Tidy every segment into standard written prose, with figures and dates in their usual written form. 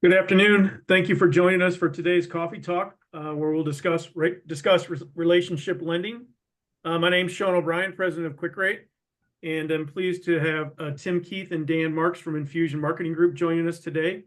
Good afternoon. Thank you for joining us for today's coffee talk, where we'll discuss relationship lending. My name is Sean O'Brien, president of QuickRate, and I'm pleased to have Tim Keith and Dan Marks from Infusion Marketing Group joining us today.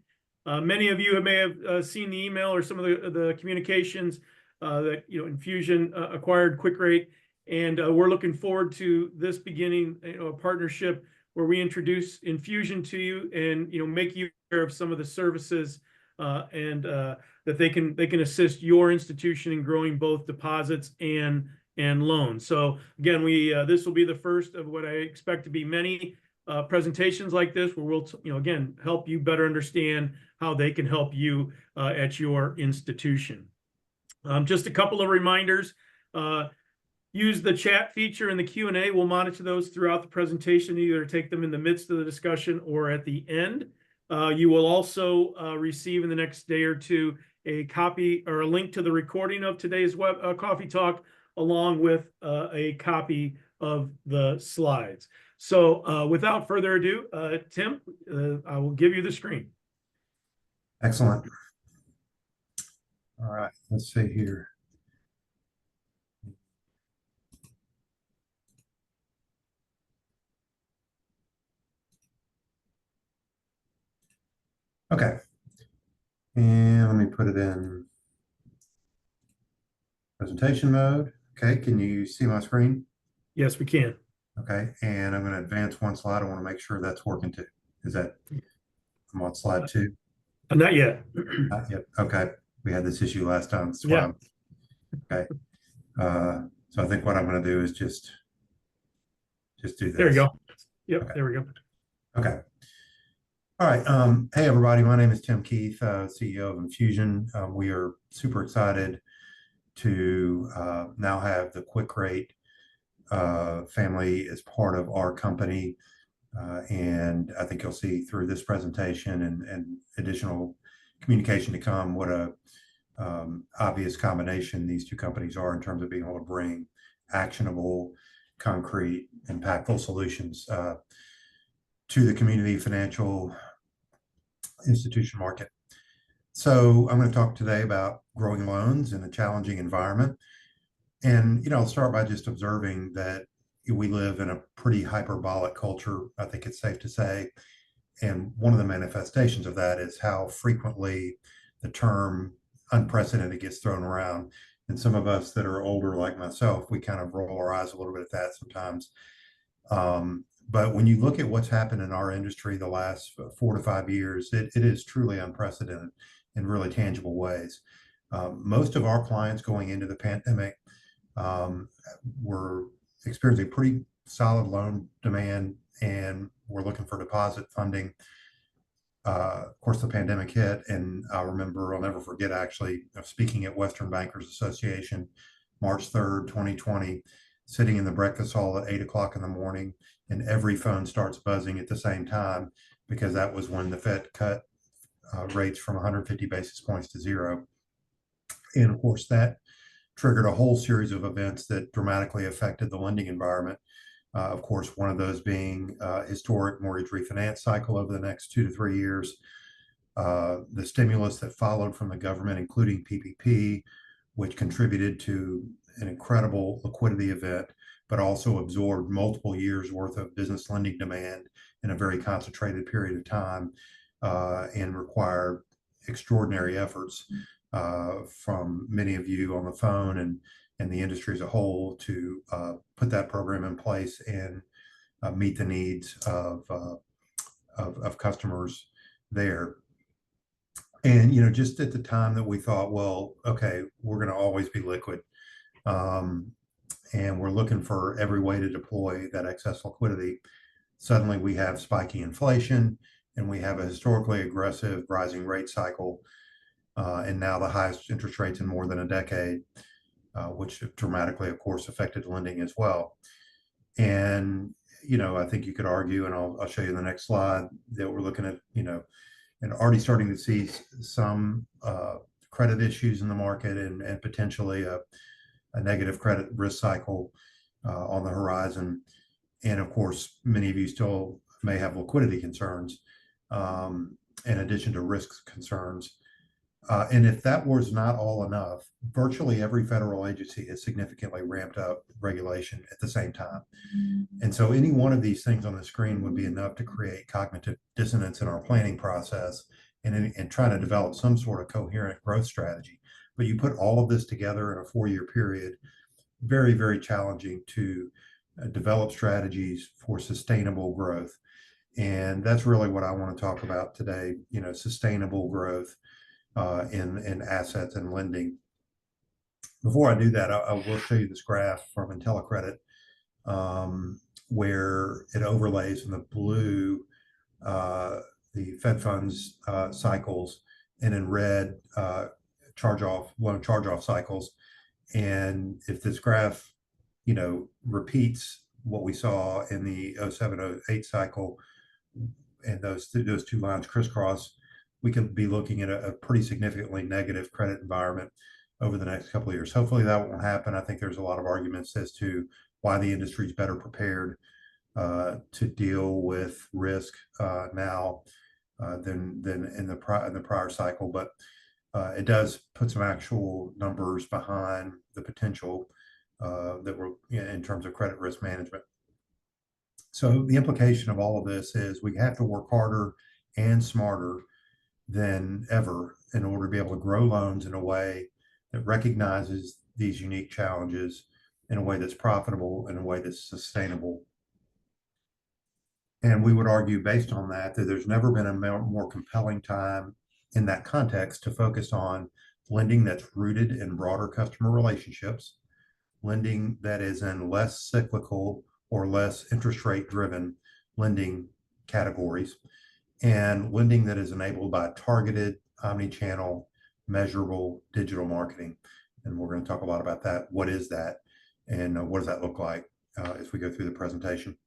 Many of you may have seen the email or some of the communications that Infusion acquired QuickRate, and we're looking forward to this beginning a partnership where we introduce Infusion to you and make you aware of some of the services and that they can assist your institution in growing both deposits and loans. So again, this will be the first of what I expect to be many presentations like this, where we'll again help you better understand how they can help you at your institution. Just a couple of reminders. Use the chat feature in the Q&A. We'll monitor those throughout the presentation, either take them in the midst of the discussion or at the end. You will also receive in the next day or two a copy or a link to the recording of today's coffee talk, along with a copy of the slides. So without further ado, Tim, I will give you the screen. Excellent. All right, let's see here. Okay, and let me put it in presentation mode. Okay, can you see my screen? Yes, we can. Okay, and I'm going to advance one slide. I want to make sure that's working too. Is that, I'm on slide 2? Not yet. Not yet. Okay, we had this issue last time. That's why. Okay, so I think what I'm going to do is just do this. There you go. Yep, okay. There we go. Okay. All right. Hey, everybody. My name is Tim Keith, CEO of Infusion. We are super excited to now have the QuickRate family as part of our company. And I think you'll see through this presentation and additional communication to come what a obvious combination these two companies are in terms of being able to bring actionable, concrete, impactful solutions to the community financial institution market. So I'm going to talk today about growing loans in a challenging environment. And, I'll start by just observing that we live in a pretty hyperbolic culture, I think it's safe to say. And one of the manifestations of that is how frequently the term unprecedented gets thrown around. And some of us that are older, like myself, we kind of roll our eyes a little bit at that sometimes. But when you look at what's happened in our industry the last 4 to 5 years, it is truly unprecedented in really tangible ways. Most of our clients going into the pandemic were experiencing pretty solid loan demand and were looking for deposit funding. Of course, the pandemic hit, and I'll never forget actually speaking at Western Bankers Association, March 3rd, 2020, sitting in the breakfast hall at 8 o'clock in the morning, and every phone starts buzzing at the same time, because that was when the Fed cut rates from 150 basis points to 0. And of course, that triggered a whole series of events that dramatically affected the lending environment. Of course, one of those being historic mortgage refinance cycle over the next 2 to 3 years. The stimulus that followed from the government, including PPP, which contributed to an incredible liquidity event, but also absorbed multiple years worth of business lending demand in a very concentrated period of time, and required extraordinary efforts from many of you on the phone and the industry as a whole to put that program in place and meet the needs of customers there. And, just at the time that we thought, well, okay, we're going to always be liquid. And we're looking for every way to deploy that excess liquidity. Suddenly we have spiky inflation, and we have a historically aggressive rising rate cycle, and now the highest interest rates in more than a decade, which dramatically, of course, affected lending as well. And, I think you could argue, and I'll show you the next slide, that we're looking at, and already starting to see some credit issues in the market and potentially a negative credit risk cycle on the horizon. And of course, many of you still may have liquidity concerns. in addition to risk concerns. And if that was not all enough, virtually every federal agency has significantly ramped up regulation at the same time. And so any one of these things on the screen would be enough to create cognitive dissonance in our planning process and trying to develop some sort of coherent growth strategy. But you put all of this together in a 4-year period, very, very challenging to develop strategies for sustainable growth. And that's really what I want to talk about today, sustainable growth in assets and lending. Before I do that, I will show you this graph from IntelliCredit, where it overlays in the blue the Fed funds cycles, and in red loan charge-off cycles. And if this graph, repeats what we saw in the 07-08 cycle, and those two lines crisscross, we could be looking at a pretty significantly negative credit environment over the next couple of years. Hopefully that won't happen. I think there's a lot of arguments as to why the industry is better prepared to deal with risk now than in the prior cycle. But it does put some actual numbers behind the potential that we're in terms of credit risk management. So the implication of all of this is we have to work harder and smarter than ever in order to be able to grow loans in a way that recognizes these unique challenges in a way that's profitable, in a way that's sustainable. And we would argue based on that there's never been a more compelling time in that context to focus on lending that's rooted in broader customer relationships, lending that is in less cyclical or less interest rate driven lending categories, and lending that is enabled by targeted omni-channel measurable digital marketing. And we're going to talk a lot about that. What is that? And what does that look like as we go through the presentation?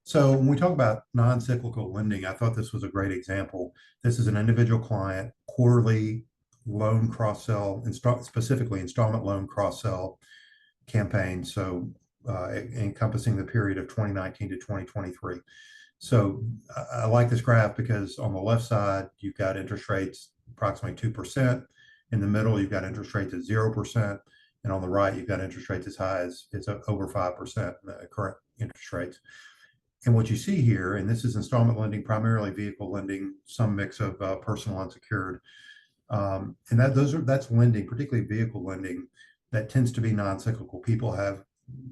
So when we talk about non-cyclical lending, I thought this was a great example. This is an individual client quarterly loan cross-sell, specifically installment loan cross-sell campaign. So encompassing the period of 2019 to 2023. So I like this graph because on the left side, you've got interest rates approximately 2%. In the middle, you've got interest rates at 0%. And on the right, you've got interest rates as high as over 5%, current interest rates. And what you see here, and this is installment lending, primarily vehicle lending, some mix of personal unsecured. And that's lending, particularly vehicle lending, that tends to be non-cyclical. People have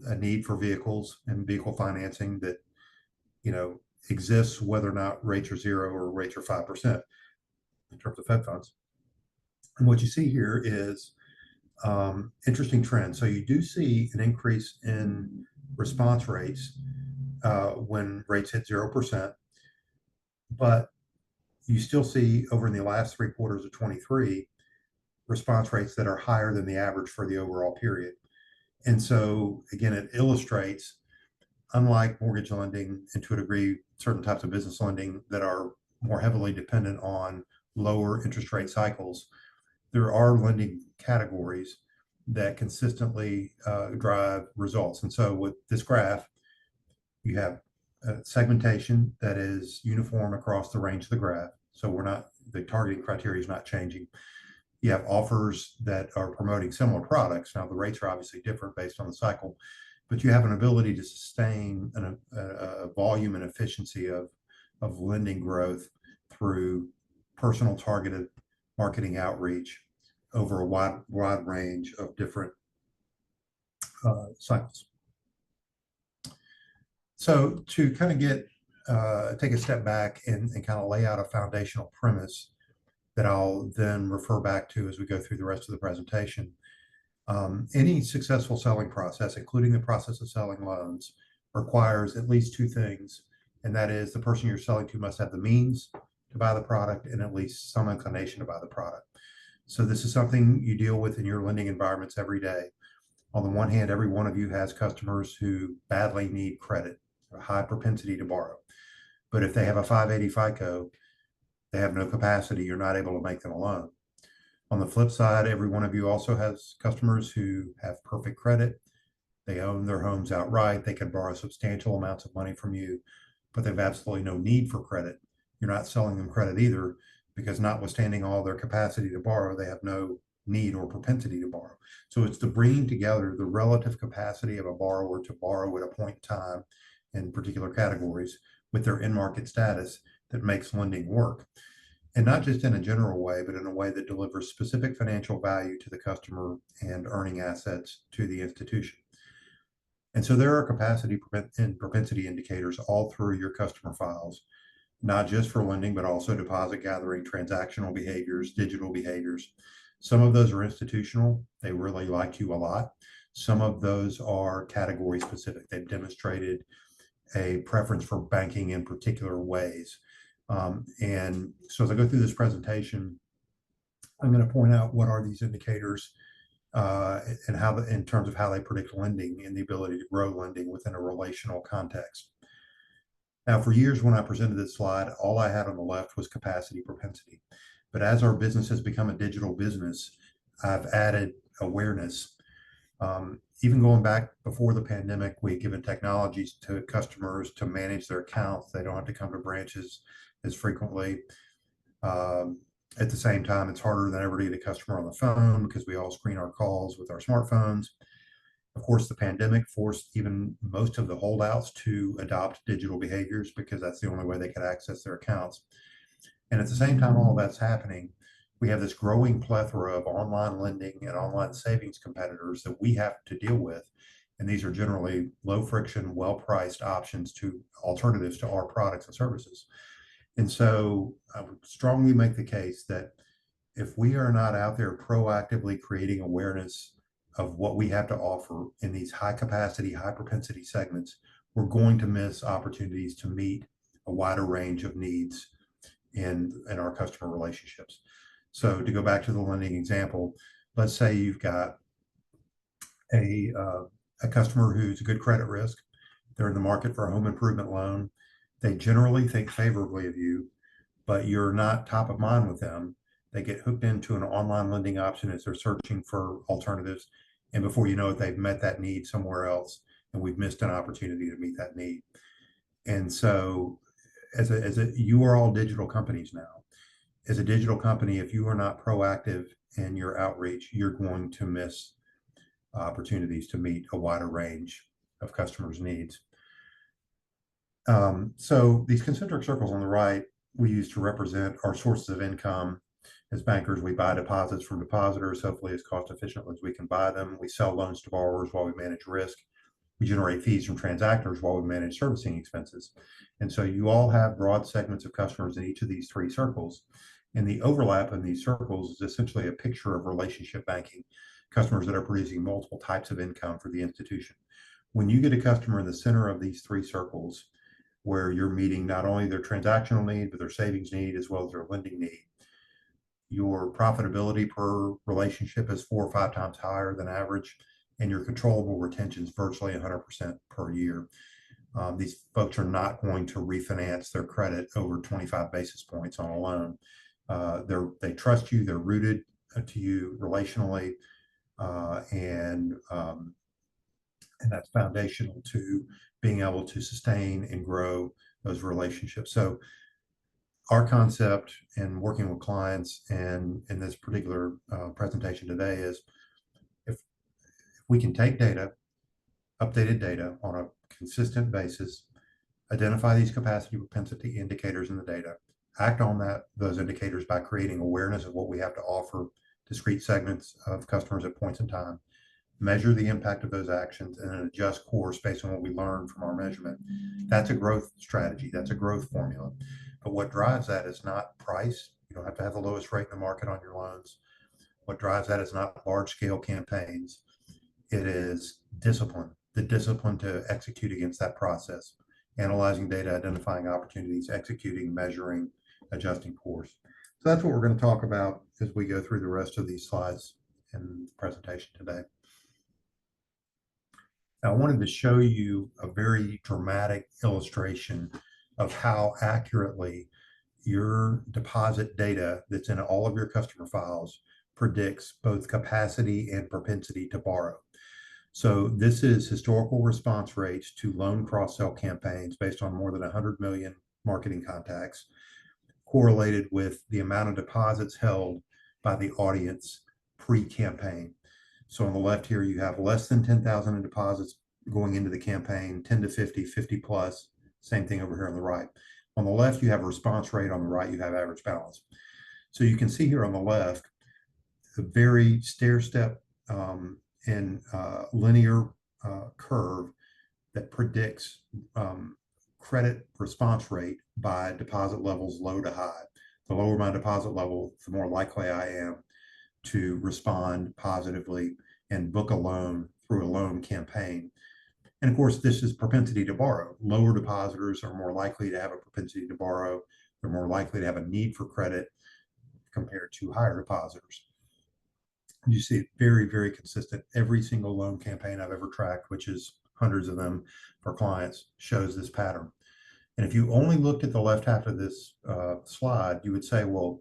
a need for vehicles and vehicle financing that, exists whether or not rates are 0 or rates are 5% in terms of Fed funds. And what you see here is interesting trend. So you do see an increase in response rates when rates hit 0%, but you still see over in the last 3 quarters of 23 response rates that are higher than the average for the overall period. And so again, it illustrates, unlike mortgage lending and to a degree, certain types of business lending that are more heavily dependent on lower interest rate cycles, there are lending categories that consistently drive results. And so with this graph, you have segmentation that is uniform across the range of the graph. So the targeting criteria is not changing. You have offers that are promoting similar products. Now the rates are obviously different based on the cycle, but you have an ability to sustain a volume and efficiency of lending growth through personal targeted marketing outreach over a wide range of different cycles. So to kind of take a step back and kind of lay out a foundational premise that I'll then refer back to as we go through the rest of the presentation. Any successful selling process, including the process of selling loans, requires at least 2 things. And that is the person you're selling to must have the means to buy the product and at least some inclination to buy the product. So this is something you deal with in your lending environments every day. On the one hand, every one of you has customers who badly need credit, a high propensity to borrow. But if they have a 580 FICO, they have no capacity, you're not able to make them a loan. On the flip side, every one of you also has customers who have perfect credit. They own their homes outright. They can borrow substantial amounts of money from you, but they have absolutely no need for credit. you're not selling them credit either, because notwithstanding all their capacity to borrow, they have no need or propensity to borrow. So it's the bringing together the relative capacity of a borrower to borrow at a point in time in particular categories with their in-market status that makes lending work. And not just in a general way, but in a way that delivers specific financial value to the customer and earning assets to the institution. And so there are capacity and propensity indicators all through your customer files, not just for lending, but also deposit gathering, transactional behaviors, digital behaviors. Some of those are institutional. They really like you a lot. Some of those are category specific. They've demonstrated a preference for banking in particular ways. And so as I go through this presentation, I'm going to point out what are these indicators and how, in terms of how they predict lending and the ability to grow lending within a relational context. Now, for years when I presented this slide, all I had on the left was capacity propensity. But as our business has become a digital business, I've added awareness. Even going back before the pandemic, we've given technologies to customers to manage their accounts. They don't have to come to branches as frequently. At the same time, it's harder than ever to get a customer on the phone because we all screen our calls with our smartphones. Of course, the pandemic forced even most of the holdouts to adopt digital behaviors because that's the only way they could access their accounts. And at the same time, all that's happening, we have this growing plethora of online lending and online savings competitors that we have to deal with. And these are generally low friction, well-priced options to alternatives to our products and services. And so I would strongly make the case that if we are not out there proactively creating awareness of what we have to offer in these high capacity, high propensity segments, we're going to miss opportunities to meet a wider range of needs in our customer relationships. So to go back to the lending example, let's say you've got a customer who's a good credit risk. They're in the market for a home improvement loan. They generally think favorably of you, but you're not top of mind with them. They get hooked into an online lending option as they're searching for alternatives. And before you know it, they've met that need somewhere else, and we've missed an opportunity to meet that need. And so you are all digital companies now. As a digital company, if you are not proactive in your outreach, you're going to miss opportunities to meet a wider range of customers' needs. So these concentric circles on the right, we use to represent our sources of income. As bankers, we buy deposits from depositors, hopefully as cost efficiently as we can buy them. We sell loans to borrowers while we manage risk. We generate fees from transactors while we manage servicing expenses. And so you all have broad segments of customers in each of these three circles. And the overlap in these circles is essentially a picture of relationship banking, customers that are producing multiple types of income for the institution. When you get a customer in the center of these three circles, where you're meeting not only their transactional need, but their savings need, as well as their lending need, your profitability per relationship is 4 or 5 times higher than average, and your controllable retention is virtually 100% per year. These folks are not going to refinance their credit over 25 basis points on a loan. They trust you, they're rooted to you relationally, and that's foundational to being able to sustain and grow those relationships. So our concept in working with clients and in this particular presentation today is if we can take data, updated data on a consistent basis, identify these capacity propensity indicators in the data, act on those indicators by creating awareness of what we have to offer discrete segments of customers at points in time, measure the impact of those actions, and then adjust course based on what we learn from our measurement. That's a growth strategy. That's a growth formula. But what drives that is not price. You don't have to have the lowest rate in the market on your loans. What drives that is not large scale campaigns. It is discipline, the discipline to execute against that process, analyzing data, identifying opportunities, executing, measuring, adjusting course. So that's what we're going to talk about as we go through the rest of these slides in the presentation today. Now, I wanted to show you a very dramatic illustration of how accurately your deposit data that's in all of your customer files predicts both capacity and propensity to borrow. So this is historical response rates to loan cross-sell campaigns based on more than 100 million marketing contacts. correlated with the amount of deposits held by the audience pre-campaign. So on the left here, you have less than 10,000 in deposits going into the campaign, 10 to 50, 50 plus. Same thing over here on the right. On the left, you have a response rate. On the right, you have average balance. So you can see here on the left, a very stair-step and linear curve that predicts credit response rate by deposit levels low to high. The lower my deposit level, the more likely I am to respond positively and book a loan through a loan campaign. And of course, this is propensity to borrow. Lower depositors are more likely to have a propensity to borrow. They're more likely to have a need for credit compared to higher depositors. You see it very, very consistent. Every single loan campaign I've ever tracked, which is hundreds of them for clients, shows this pattern. And if you only looked at the left half of this slide, you would say, well,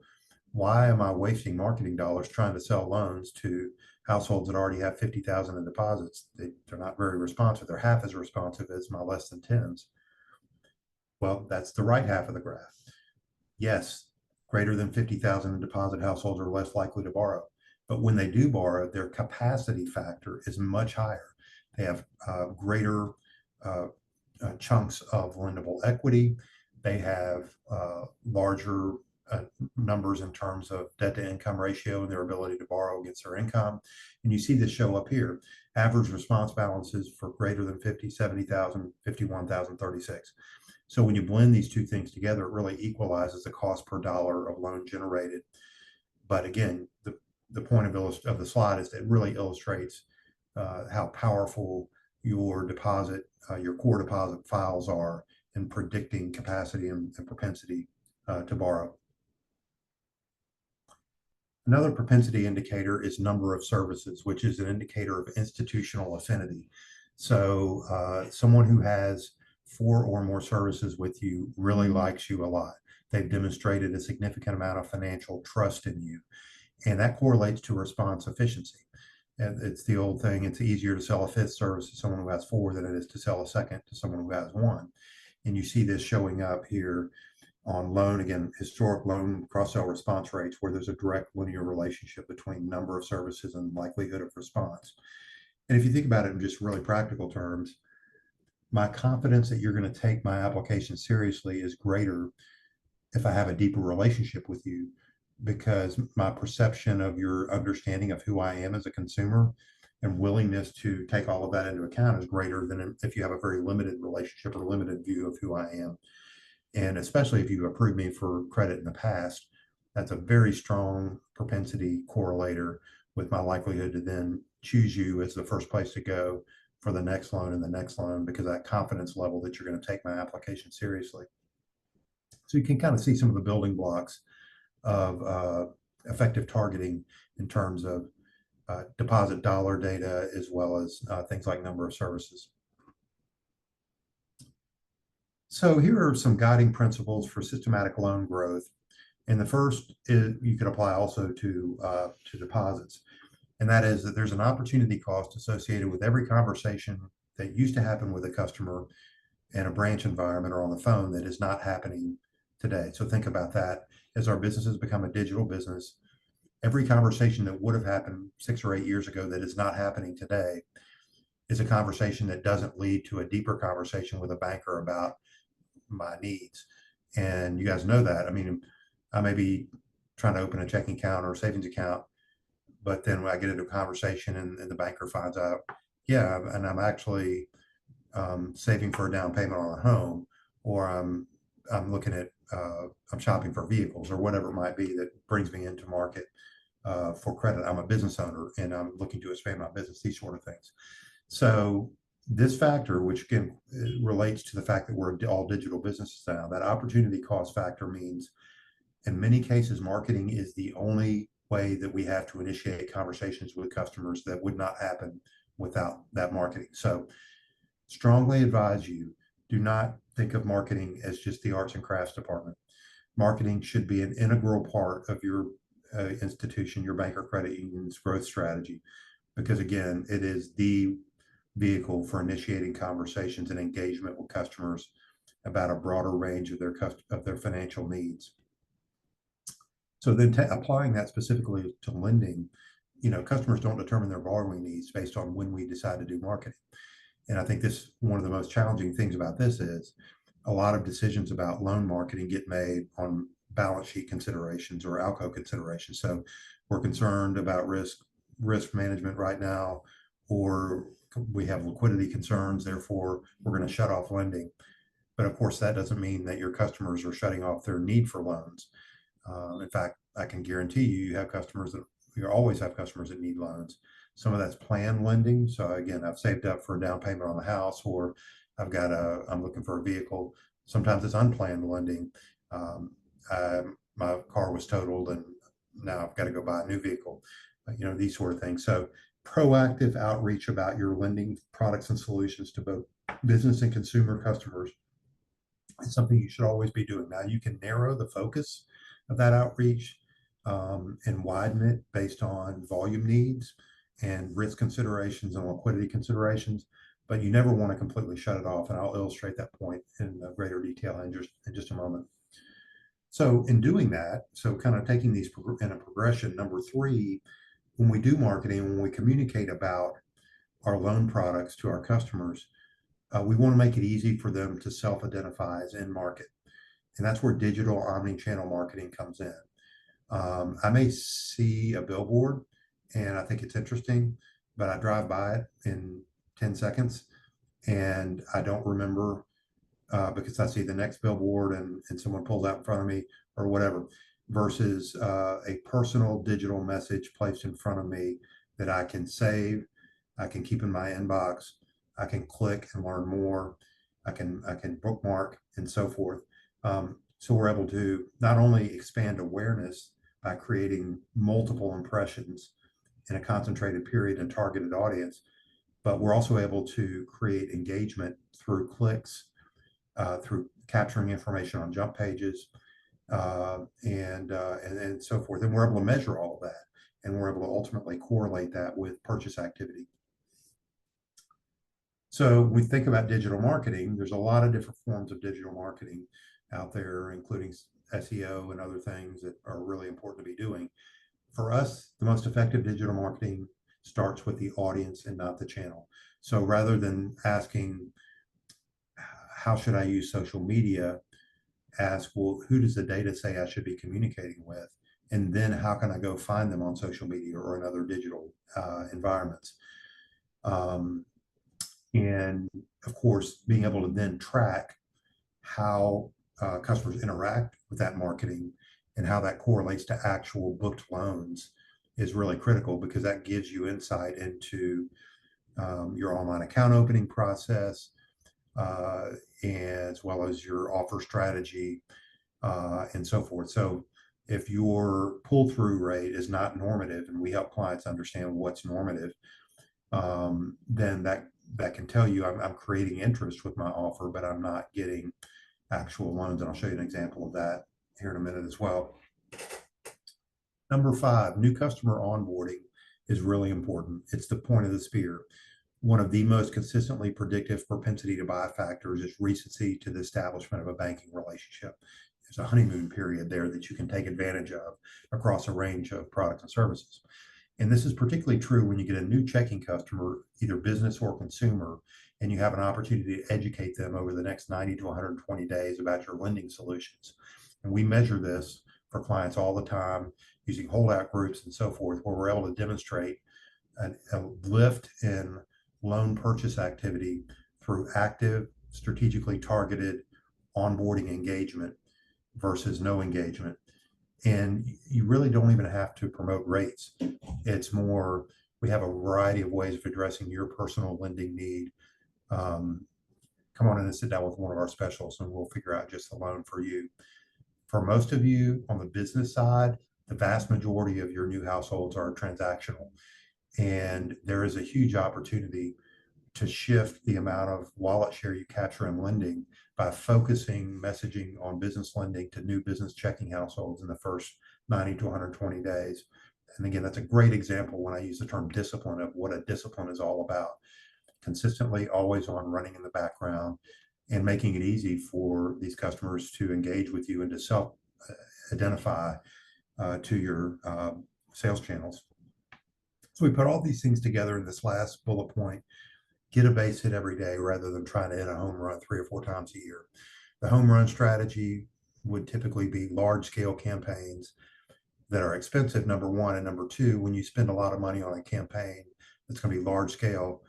why am I wasting marketing dollars trying to sell loans to households that already have 50,000 in deposits? They're not very responsive. They're half as responsive as my less than 10s. Well, that's the right half of the graph. Yes, greater than 50,000 in deposit households are less likely to borrow. But when they do borrow, their capacity factor is much higher. They have greater chunks of lendable equity. They have larger numbers in terms of debt to income ratio and their ability to borrow against their income. And you see this show up here. Average response balances for greater than 50, 70,000, 51,000, 36. So when you blend these two things together, it really equalizes the cost per dollar of loan generated. But again, the point of the slide is that it really illustrates how powerful your deposit, your core deposit files are in predicting capacity and propensity to borrow. Another propensity indicator is number of services, which is an indicator of institutional affinity. So someone who has 4 or more services with you really likes you a lot. They've demonstrated a significant amount of financial trust in you. And that correlates to response efficiency. And it's the old thing, it's easier to sell a 5th service to someone who has 4 than it is to sell a 2nd to someone who has 1. And you see this showing up here on loan, again, historic loan cross-sell response rates, where there's a direct linear relationship between number of services and likelihood of response. And if you think about it in just really practical terms, my confidence that you're going to take my application seriously is greater if I have a deeper relationship with you, because my perception of your understanding of who I am as a consumer and willingness to take all of that into account is greater than if you have a very limited relationship or limited view of who I am. And especially if you've approved me for credit in the past, that's a very strong propensity correlator with my likelihood to then choose you as the first place to go for the next loan and the next loan, because of that confidence level that you're going to take my application seriously. So you can kind of see some of the building blocks of effective targeting in terms of deposit dollar data, as well as things like number of services. So here are some guiding principles for systematic loan growth. And the first is you could apply also to deposits. And that is that there's an opportunity cost associated with every conversation that used to happen with a customer in a branch environment or on the phone that is not happening today. So think about that. As our businesses become a digital business, every conversation that would have happened 6 or 8 years ago that is not happening today is a conversation that doesn't lead to a deeper conversation with a banker about my needs. And you guys know that. I mean, I may be trying to open a checking account or a savings account, but then when I get into a conversation and the banker finds out, yeah, and I'm actually saving for a down payment on a home, or I'm looking at I'm shopping for vehicles or whatever it might be that brings me into market for credit. I'm a business owner and I'm looking to expand my business, these sort of things. So this factor, which again relates to the fact that we're all digital businesses now, that opportunity cost factor means in many cases, marketing is the only way that we have to initiate conversations with customers that would not happen without that marketing. So strongly advise you, do not think of marketing as just the arts and crafts department. Marketing should be an integral part of your institution, your bank or credit union's growth strategy, because again, it is the vehicle for initiating conversations and engagement with customers about a broader range of their financial needs. So then applying that specifically to lending, customers don't determine their borrowing needs based on when we decide to do marketing. And I think this, one of the most challenging things about this is a lot of decisions about loan marketing get made on balance sheet considerations or ALCO considerations. So we're concerned about risk management right now, or we have liquidity concerns, therefore we're going to shut off lending. But of course, that doesn't mean that your customers are shutting off their need for loans. In fact, I can guarantee you have customers that you always have customers that need loans. Some of that's planned lending. So again, I've saved up for a down payment on the house, or I'm looking for a vehicle. Sometimes it's unplanned lending. My car was totaled and now I've got to go buy a new vehicle, these sort of things. So proactive outreach about your lending products and solutions to both business and consumer customers is something you should always be doing. Now you can narrow the focus of that outreach and widen it based on volume needs and risk considerations and liquidity considerations, but you never want to completely shut it off. And I'll illustrate that point in greater detail in just a moment. So in doing that, so kind of taking these in a progression, number three, when we do marketing, when we communicate about our loan products to our customers, we want to make it easy for them to self-identify as in market. And that's where digital omni-channel marketing comes in. I may see a billboard and I think it's interesting, but I drive by it in 10 seconds and I don't remember because I see the next billboard and someone pulls out in front of me or whatever, versus a personal digital message placed in front of me that I can save, I can keep in my inbox, I can click and learn more, I can bookmark and so forth. So we're able to not only expand awareness by creating multiple impressions in a concentrated period and targeted audience, but we're also able to create engagement through clicks, through capturing information on jump pages, and so forth. And we're able to measure all of that, and we're able to ultimately correlate that with purchase activity. So when we think about digital marketing, there's a lot of different forms of digital marketing out there, including SEO and other things that are really important to be doing. For us, the most effective digital marketing starts with the audience and not the channel. So rather than asking, how should I use social media, ask, well, who does the data say I should be communicating with? And then how can I go find them on social media or in other digital environments? And of course, being able to then track how customers interact with that marketing and how that correlates to actual booked loans is really critical, because that gives you insight into your online account opening process, as well as your offer strategy and so forth. So if your pull-through rate is not normative, and we help clients understand what's normative, then that can tell you I'm creating interest with my offer, but I'm not getting actual loans. And I'll show you an example of that here in a minute as well. Number 5, new customer onboarding is really important. It's the point of the spear. One of the most consistently predictive propensity to buy factors is recency to the establishment of a banking relationship. There's a honeymoon period there that you can take advantage of across a range of products and services. And this is particularly true when you get a new checking customer, either business or consumer, and you have an opportunity to educate them over the next 90 to 120 days about your lending solutions. And we measure this for clients all the time using holdout groups and so forth, where we're able to demonstrate a lift in loan purchase activity through active, strategically targeted onboarding engagement versus no engagement. And you really don't even have to promote rates. It's more, we have a variety of ways of addressing your personal lending need. Come on in and sit down with one of our specialists and we'll figure out just the loan for you. For most of you on the business side, the vast majority of your new households are transactional. And there is a huge opportunity to shift the amount of wallet share you capture in lending by focusing messaging on business lending to new business checking households in the first 90 to 120 days. And again, that's a great example when I use the term discipline of what a discipline is all about. Consistently, always on, running in the background, and making it easy for these customers to engage with you and to self-identify to your sales channels. So we put all these things together in this last bullet point: get a base hit every day rather than trying to hit a home run 3 or 4 times a year. The home run strategy would typically be large scale campaigns that are expensive, number one. And number two, when you spend a lot of money on a campaign that's going to be large scale,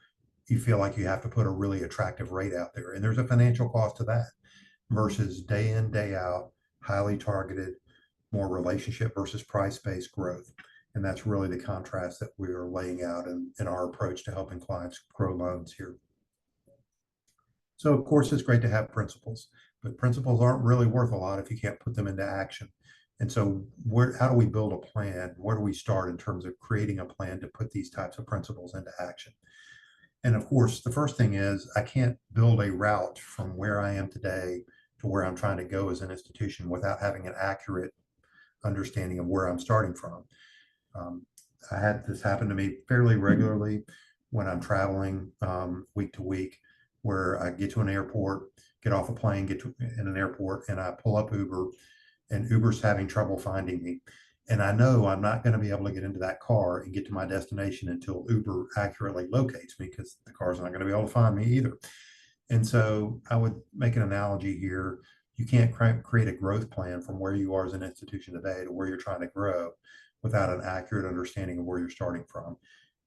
you feel like you have to put a really attractive rate out there. And there's a financial cost to that versus day in, day out, highly targeted, more relationship versus price-based growth. And that's really the contrast that we are laying out in our approach to helping clients grow loans here. So of course, it's great to have principles, but principles aren't really worth a lot if you can't put them into action. And so how do we build a plan? Where do we start in terms of creating a plan to put these types of principles into action? And of course, the first thing is I can't build a route from where I am today to where I'm trying to go as an institution without having an accurate understanding of where I'm starting from. I had this happen to me fairly regularly when I'm traveling week to week, where I get to an airport, get off a plane, in an airport, and I pull up Uber, and Uber's having trouble finding me. And I know I'm not going to be able to get into that car and get to my destination until Uber accurately locates me, because the car's not going to be able to find me either. And so I would make an analogy here. You can't create a growth plan from where you are as an institution today to where you're trying to grow without an accurate understanding of where you're starting from.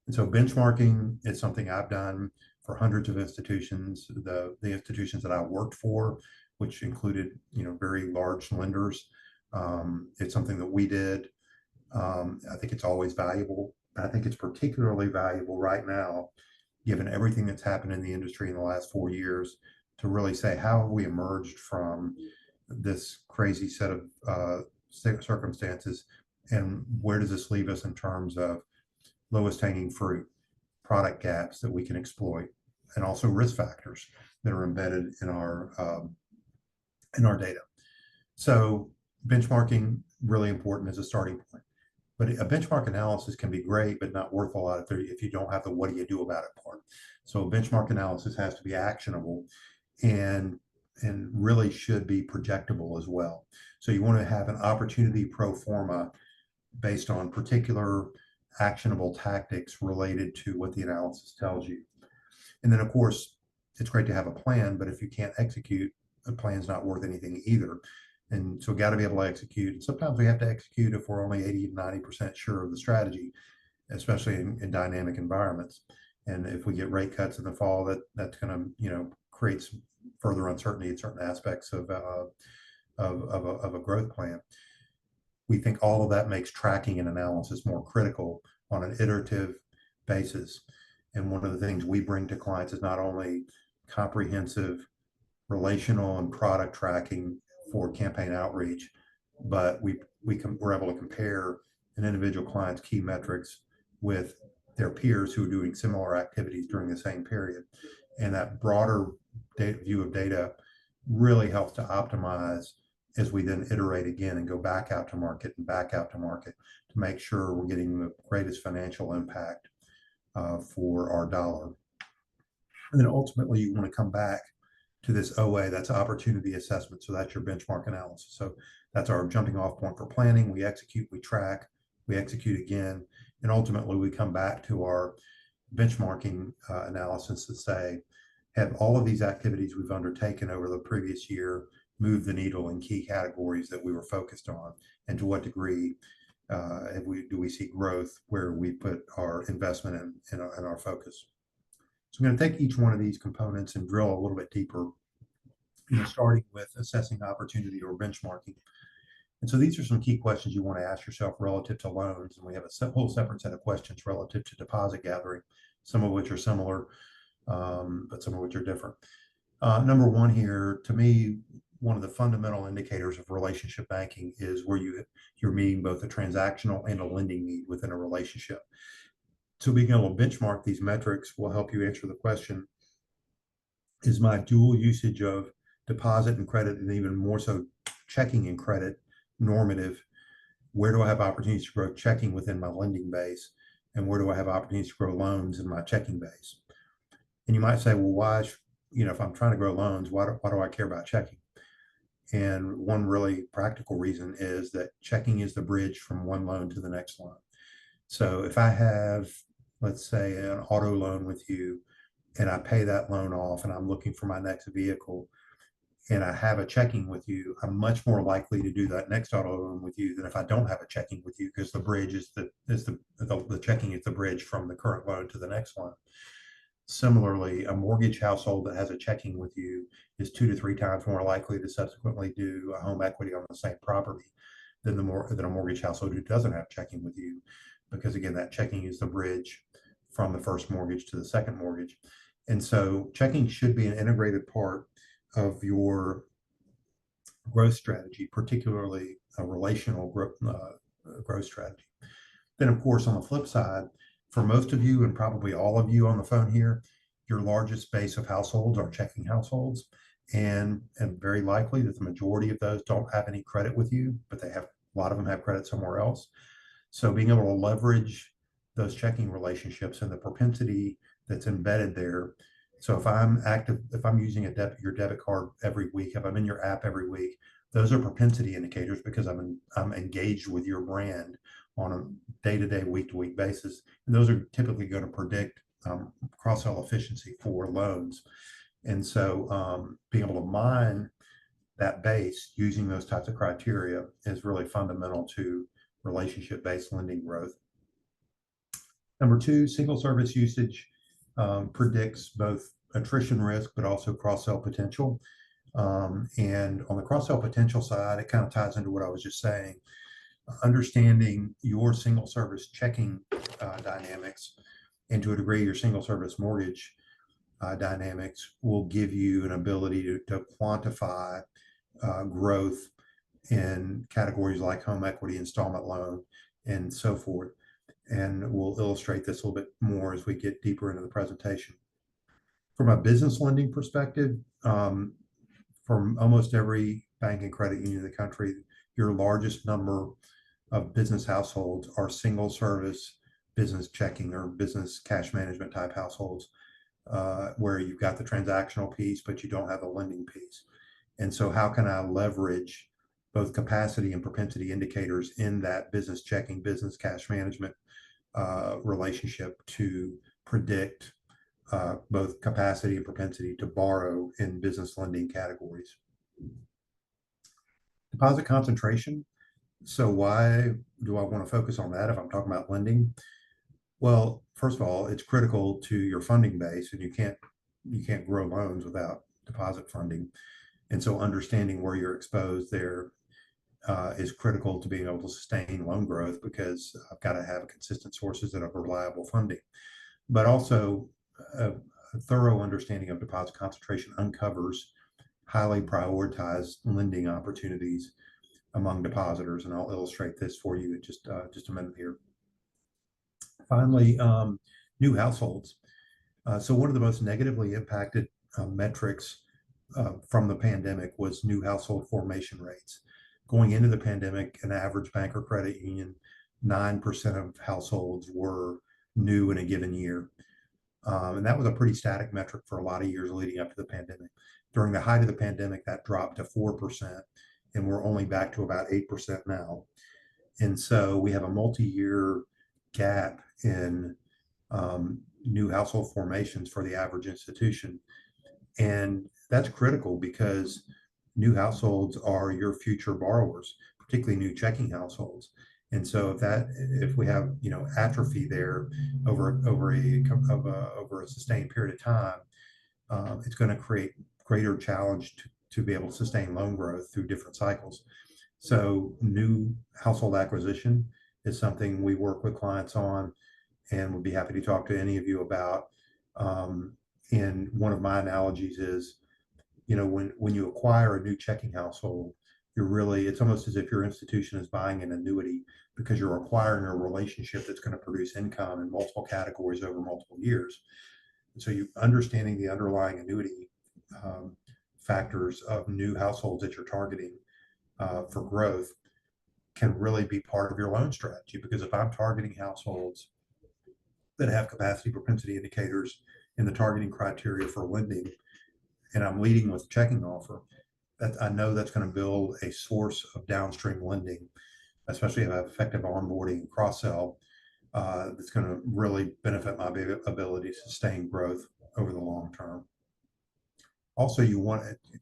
And so benchmarking is something I've done for hundreds of institutions. The institutions that I worked for, which included very large lenders, it's something that we did. I think it's always valuable, but I think it's particularly valuable right now, given everything that's happened in the industry in the last 4 years, to really say, how have we emerged from this crazy set of circumstances, and where does this leave us in terms of lowest hanging fruit, product gaps that we can exploit, and also risk factors that are embedded in our data. So benchmarking, really important as a starting point. But a benchmark analysis can be great, but not worth a lot if you don't have the what do you do about it part. So a benchmark analysis has to be actionable and really should be projectable as well. So you want to have an opportunity pro forma based on particular actionable tactics related to what the analysis tells you. And then of course, it's great to have a plan, but if you can't execute, a plan's not worth anything either. And so got to be able to execute. And sometimes we have to execute if we're only 80 to 90% sure of the strategy, especially in dynamic environments. And if we get rate cuts in the fall, that's going to create some further uncertainty in certain aspects of a growth plan. We think all of that makes tracking and analysis more critical on an iterative basis. And one of the things we bring to clients is not only comprehensive relational and product tracking for campaign outreach, but we're able to compare an individual client's key metrics with their peers who are doing similar activities during the same period. And that broader view of data really helps to optimize as we then iterate again and go back out to market to make sure we're getting the greatest financial impact for our dollar. And then ultimately you want to come back to this OA, that's opportunity assessment. So that's your benchmark analysis. So that's our jumping off point for planning. We execute, we track, we execute again, and ultimately we come back to our benchmarking analysis to say, have all of these activities we've undertaken over the previous year move the needle in key categories that we were focused on, and to what degree do we see growth where we put our investment and our focus. So I'm going to take each one of these components and drill a little bit deeper, starting with assessing opportunity or benchmarking. And so these are some key questions you want to ask yourself relative to loans. And we have a whole separate set of questions relative to deposit gathering, some of which are similar, but some of which are different. Number one here, to me, one of the fundamental indicators of relationship banking is where you're meeting both a transactional and a lending need within a relationship. So being able to benchmark these metrics will help you answer the question, is my dual usage of deposit and credit, and even more so checking and credit, normative? Where do I have opportunities to grow checking within my lending base? And where do I have opportunities to grow loans in my checking base? And you might say, well, why, if I'm trying to grow loans, why do I care about checking? And one really practical reason is that checking is the bridge from one loan to the next loan. So if I have, let's say, an auto loan with you and I pay that loan off and I'm looking for my next vehicle and I have a checking with you, I'm much more likely to do that next auto loan with you than if I don't have a checking with you, because the bridge is the checking is the bridge from the current loan to the next one. Similarly, a mortgage household that has a checking with you is 2 to 3 times more likely to subsequently do a home equity on the same property than a mortgage household who doesn't have checking with you, because again, that checking is the bridge from the first mortgage to the second mortgage. And so checking should be an integrated part of your growth strategy, particularly a relational growth strategy. Then, of course, on the flip side, for most of you and probably all of you on the phone here, your largest base of households are checking households. And very likely that the majority of those don't have any credit with you, but a lot of them have credit somewhere else. So being able to leverage those checking relationships and the propensity that's embedded there. So if I'm using your debit card every week, if I'm in your app every week, those are propensity indicators because I'm engaged with your brand on a day-to-day, week-to-week basis. And those are typically going to predict cross-sell efficiency for loans. And so being able to mine that base using those types of criteria is really fundamental to relationship-based lending growth. Number two, single service usage predicts both attrition risk, but also cross-sell potential. And on the cross-sell potential side, it kind of ties into what I was just saying. Understanding your single service checking dynamics, and to a degree, your single service mortgage dynamics will give you an ability to quantify growth in categories like home equity, installment loan, and so forth. And we'll illustrate this a little bit more as we get deeper into the presentation. From a business lending perspective, from almost every bank and credit union in the country, your largest number of business households are single service business checking or business cash management type households, where you've got the transactional piece, but you don't have the lending piece. And so how can I leverage both capacity and propensity indicators in that business checking, business cash management relationship to predict both capacity and propensity to borrow in business lending categories? Deposit concentration. So why do I want to focus on that if I'm talking about lending? Well, first of all, it's critical to your funding base, and you can't grow loans without deposit funding. And so understanding where you're exposed there is critical to being able to sustain loan growth, because I've got to have consistent sources of reliable funding. But also a thorough understanding of deposit concentration uncovers highly prioritized lending opportunities among depositors. And I'll illustrate this for you in just a minute here. Finally, new households. So one of the most negatively impacted metrics from the pandemic was new household formation rates. Going into the pandemic, an average bank or credit union, 9% of households were new in a given year. And that was a pretty static metric for a lot of years leading up to the pandemic. During the height of the pandemic, that dropped to 4%, and we're only back to about 8% now. And so we have a multi-year gap in new household formations for the average institution. And that's critical because new households are your future borrowers, particularly new checking households. And so if we have atrophy there over a sustained period of time, it's going to create greater challenge to be able to sustain loan growth through different cycles. So new household acquisition is something we work with clients on, and would be happy to talk to any of you about. And one of my analogies is, when you acquire a new checking household, it's almost as if your institution is buying an annuity, because you're acquiring a relationship that's going to produce income in multiple categories over multiple years. And so understanding the underlying annuity factors of new households that you're targeting for growth can really be part of your loan strategy. Because if I'm targeting households that have capacity propensity indicators in the targeting criteria for lending, and I'm leading with checking offer, I know that's going to build a source of downstream lending, especially if I have effective onboarding and cross-sell, that's going to really benefit my ability to sustain growth over the long term. Also,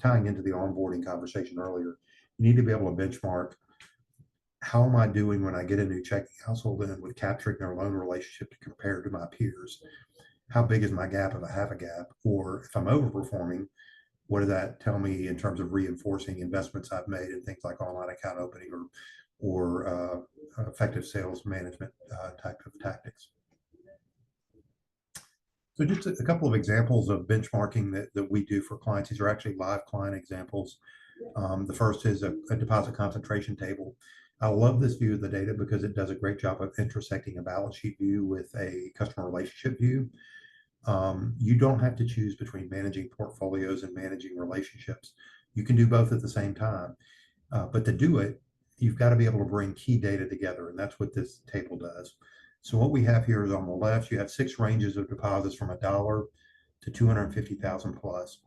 tying into the onboarding conversation earlier, you need to be able to benchmark, how am I doing when I get a new checking household in with capturing their loan relationship to compare to my peers? How big is my gap if I have a gap? Or if I'm overperforming, what does that tell me in terms of reinforcing investments I've made in things like online account opening or effective sales management type of tactics? So just a couple of examples of benchmarking that we do for clients. These are actually live client examples. The first is a deposit concentration table. I love this view of the data because it does a great job of intersecting a balance sheet view with a customer relationship view. You don't have to choose between managing portfolios and managing relationships. You can do both at the same time. But to do it, you've got to be able to bring key data together, and that's what this table does. So what we have here is on the left, you have 6 ranges of deposits from $1 to 250,000 plus.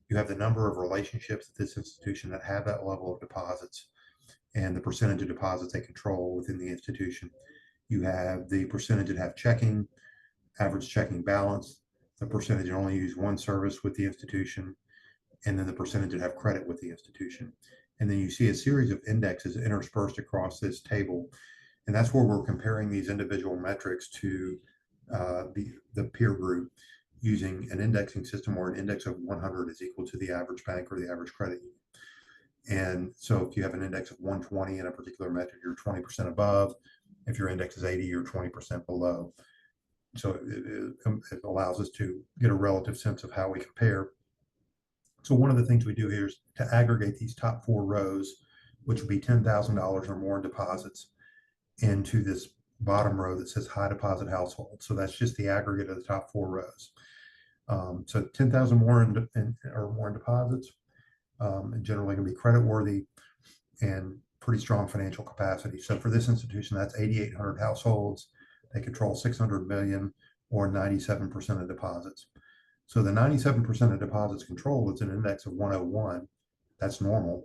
You have the number of relationships at this institution that have that level of deposits and the percentage of deposits they control within the institution. You have the percentage that have checking, average checking balance, the percentage that only use one service with the institution, and then the percentage that have credit with the institution. And then you see a series of indexes interspersed across this table. And that's where we're comparing these individual metrics to the peer group using an indexing system where an index of 100 is equal to the average bank or the average credit union. And so if you have an index of 120 in a particular metric, you're 20% above. If your index is 80, you're 20% below. So it allows us to get a relative sense of how we compare. So one of the things we do here is to aggregate these top 4 rows, which would be $10,000 or more in deposits, into this bottom row that says high deposit household. So that's just the aggregate of the top 4 rows. So 10,000 more or more in deposits, and generally going to be credit worthy and pretty strong financial capacity. So for this institution, that's 8,800 households. They control 600 million or 97% of deposits. So the 97% of deposits controlled is an index of 101. That's normal.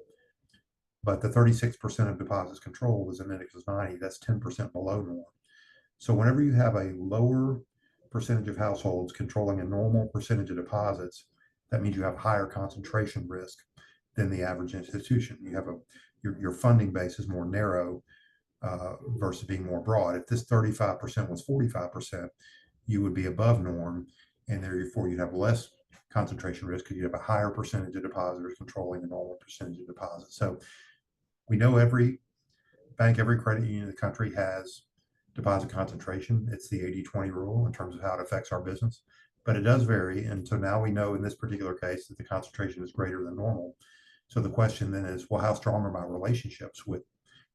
But the 36% of deposits controlled is an index of 90. That's 10% below norm. So whenever you have a lower percentage of households controlling a normal percentage of deposits, that means you have higher concentration risk than the average institution. You have your funding base is more narrow versus being more broad. If this 35% was 45%, you would be above norm, and therefore you'd have less concentration risk because you have a higher percentage of depositors controlling a normal percentage of deposits. So we know every bank, every credit union in the country has deposit concentration. It's the 80-20 rule in terms of how it affects our business, but it does vary. And so now we know in this particular case that the concentration is greater than normal. So the question then is, well, how strong are my relationships with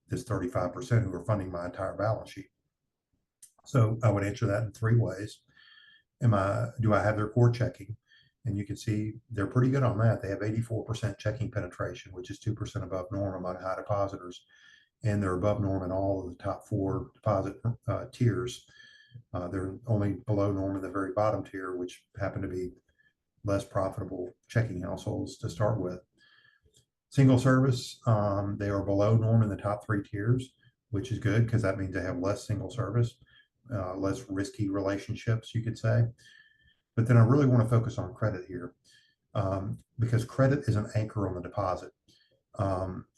this 35% who are funding my entire balance sheet? So I would answer that in 3 ways. Do I have their core checking? And you can see they're pretty good on that. They have 84% checking penetration, which is 2% above norm among high depositors. And they're above norm in all of the top 4 deposit tiers. They're only below norm in the very bottom tier, which happen to be less profitable checking households to start with. Single service, they are below norm in the top 3 tiers, which is good because that means they have less single service, less risky relationships, you could say. But then I really want to focus on credit here because credit is an anchor on the deposit.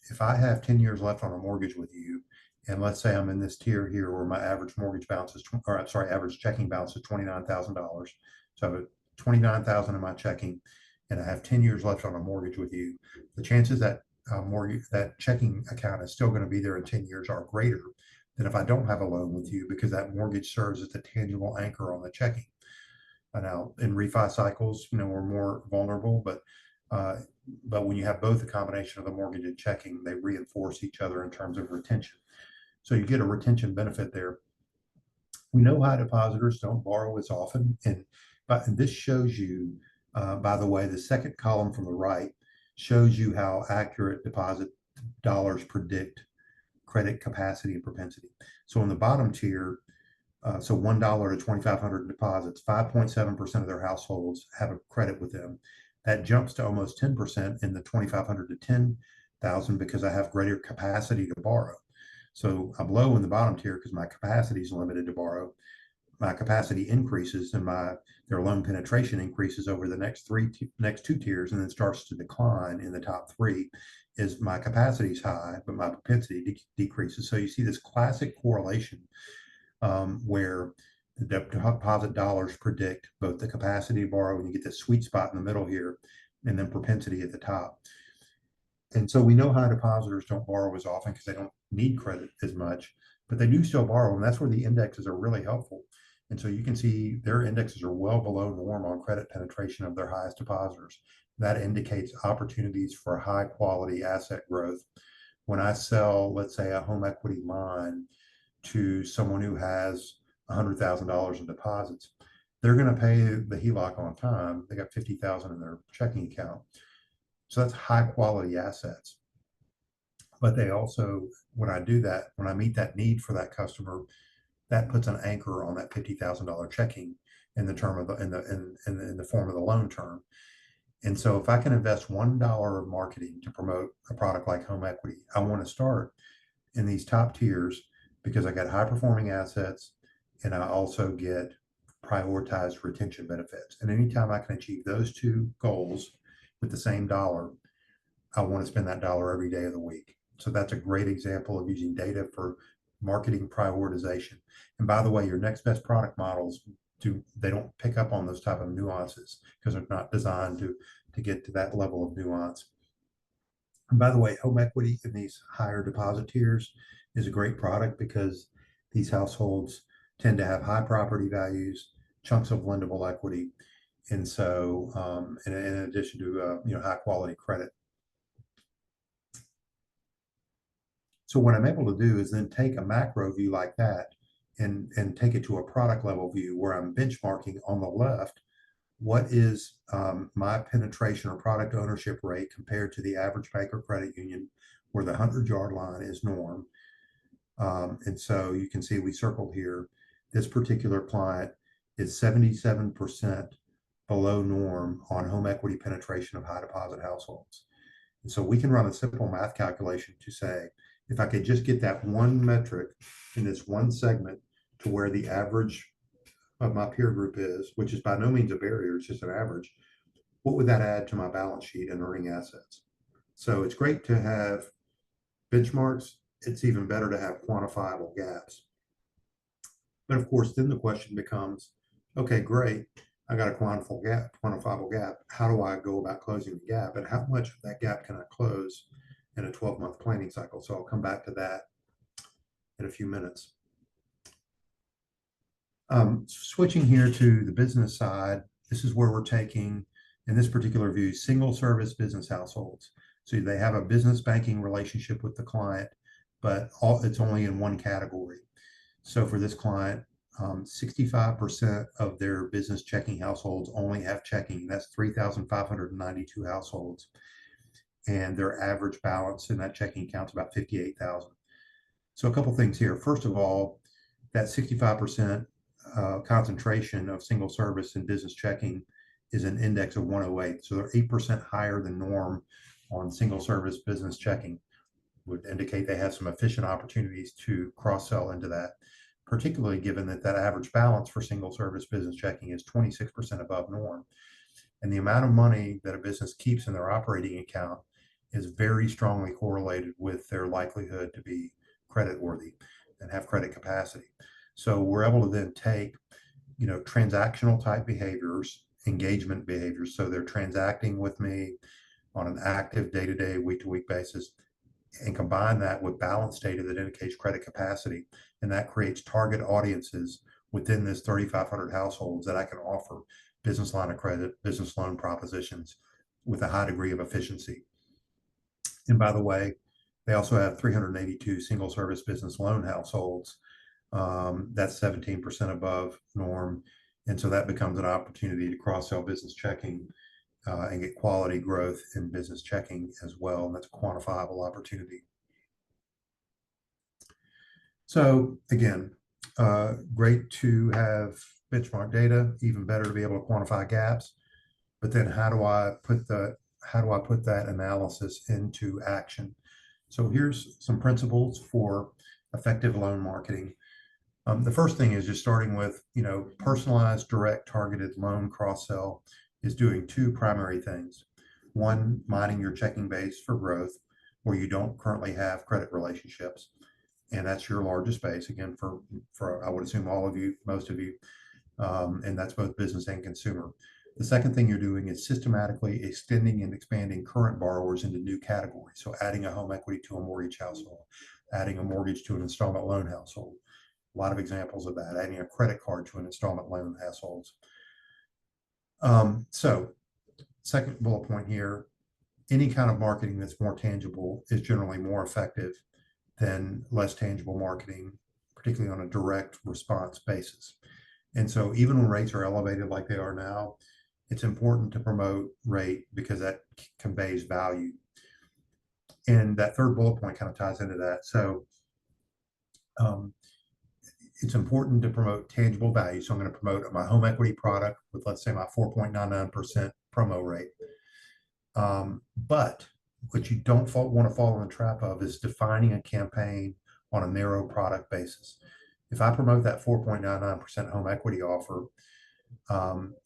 If I have 10 years left on a mortgage with you, and let's say I'm in this tier here where my average mortgage balance is, average checking balance is $29,000. So I have $29,000 in my checking, and I have 10 years left on a mortgage with you. The chances that that checking account is still going to be there in 10 years are greater than if I don't have a loan with you, because that mortgage serves as the tangible anchor on the checking. Now, in refi cycles, we're more vulnerable, but when you have both a combination of the mortgage and checking, they reinforce each other in terms of retention. So you get a retention benefit there. We know high depositors don't borrow as often, and this shows you, by the way, the second column from the right shows you how accurate deposit dollars predict credit capacity and propensity. So in the bottom tier, so $1 to 2,500 deposits, 5.7% of their households have a credit with them. That jumps to almost 10% in the 2,500 to 10,000 because I have greater capacity to borrow. So I'm low in the bottom tier because my capacity is limited to borrow. My capacity increases and their loan penetration increases over the next two tiers, and then starts to decline in the top three as my capacity is high, but my propensity decreases. So you see this classic correlation where the deposit dollars predict both the capacity to borrow, and you get this sweet spot in the middle here, and then propensity at the top. And so we know high depositors don't borrow as often because they don't need credit as much, but they do still borrow, and that's where the indexes are really helpful. And so you can see their indexes are well below norm on credit penetration of their highest depositors. That indicates opportunities for high quality asset growth. When I sell, let's say, a home equity line to someone who has $100,000 in deposits, they're going to pay the HELOC on time. They got 50,000 in their checking account. So that's high quality assets. But they also, when I do that, when I meet that need for that customer, that puts an anchor on that $50,000 checking in the term of in the form of the loan term. And so if I can invest $1 of marketing to promote a product like home equity, I want to start in these top tiers because I got high performing assets and I also get prioritized retention benefits. And anytime I can achieve those two goals with the same dollar, I want to spend that dollar every day of the week. So that's a great example of using data for marketing prioritization. And by the way, your next best product models they don't pick up on those type of nuances because they're not designed to get to that level of nuance. And by the way, home equity in these higher deposit tiers is a great product because these households tend to have high property values, chunks of lendable equity, and so in addition to high quality credit. So what I'm able to do is then take a macro view like that and take it to a product level view where I'm benchmarking on the left. What is my penetration or product ownership rate compared to the average bank or credit union where the 100-yard line is norm? And so you can see we circled here, this particular client is 77% below norm on home equity penetration of high deposit households. And so we can run a simple math calculation to say, if I could just get that one metric in this one segment to where the average of my peer group is, which is by no means a barrier, it's just an average, what would that add to my balance sheet and earning assets? So it's great to have benchmarks. It's even better to have quantifiable gaps. But of course, then the question becomes, okay, great. I got a quantifiable gap. How do I go about closing the gap? And how much of that gap can I close in a 12-month planning cycle? So I'll come back to that in a few minutes. Switching here to the business side, this is where we're taking, in this particular view, single service business households. So they have a business banking relationship with the client, but it's only in one category. So for this client, 65% of their business checking households only have checking. That's 3,592 households. And their average balance in that checking account is about 58,000. So a couple things here. First of all, that 65% concentration of single service and business checking is an index of 108. So they're 8% higher than norm on single service business checking. Would indicate they have some efficient opportunities to cross-sell into that, particularly given that average balance for single service business checking is 26% above norm. And the amount of money that a business keeps in their operating account is very strongly correlated with their likelihood to be creditworthy and have credit capacity. So we're able to then take, transactional type behaviors, engagement behaviors. So they're transacting with me on an active day-to-day, week-to-week basis, and combine that with balance data that indicates credit capacity. And that creates target audiences within this 3,500 households that I can offer business line of credit, business loan propositions with a high degree of efficiency. And by the way, they also have 382 single service business loan households. That's 17% above norm. And so that becomes an opportunity to cross-sell business checking and get quality growth in business checking as well. And that's a quantifiable opportunity. So again, great to have benchmark data, even better to be able to quantify gaps. but then how do I put that analysis into action? So here's some principles for effective loan marketing. The first thing is just starting with, personalized, direct, targeted loan cross-sell is doing two primary things. One, mining your checking base for growth where you don't currently have credit relationships. And that's your largest base, again, for I would assume all of you, most of you, and that's both business and consumer. The second thing you're doing is systematically extending and expanding current borrowers into new categories. So adding a home equity to a mortgage household, adding a mortgage to an installment loan household. A lot of examples of that, adding a credit card to an installment loan households. So second bullet point here, any kind of marketing that's more tangible is generally more effective than less tangible marketing, particularly on a direct response basis. And so even when rates are elevated like they are now, it's important to promote rate because that conveys value. And that third bullet point kind of ties into that. So it's important to promote tangible value. So I'm going to promote my home equity product with, let's say, my 4.99% promo rate. But what you don't want to fall in the trap of is defining a campaign on a narrow product basis. If I promote that 4.99% home equity offer,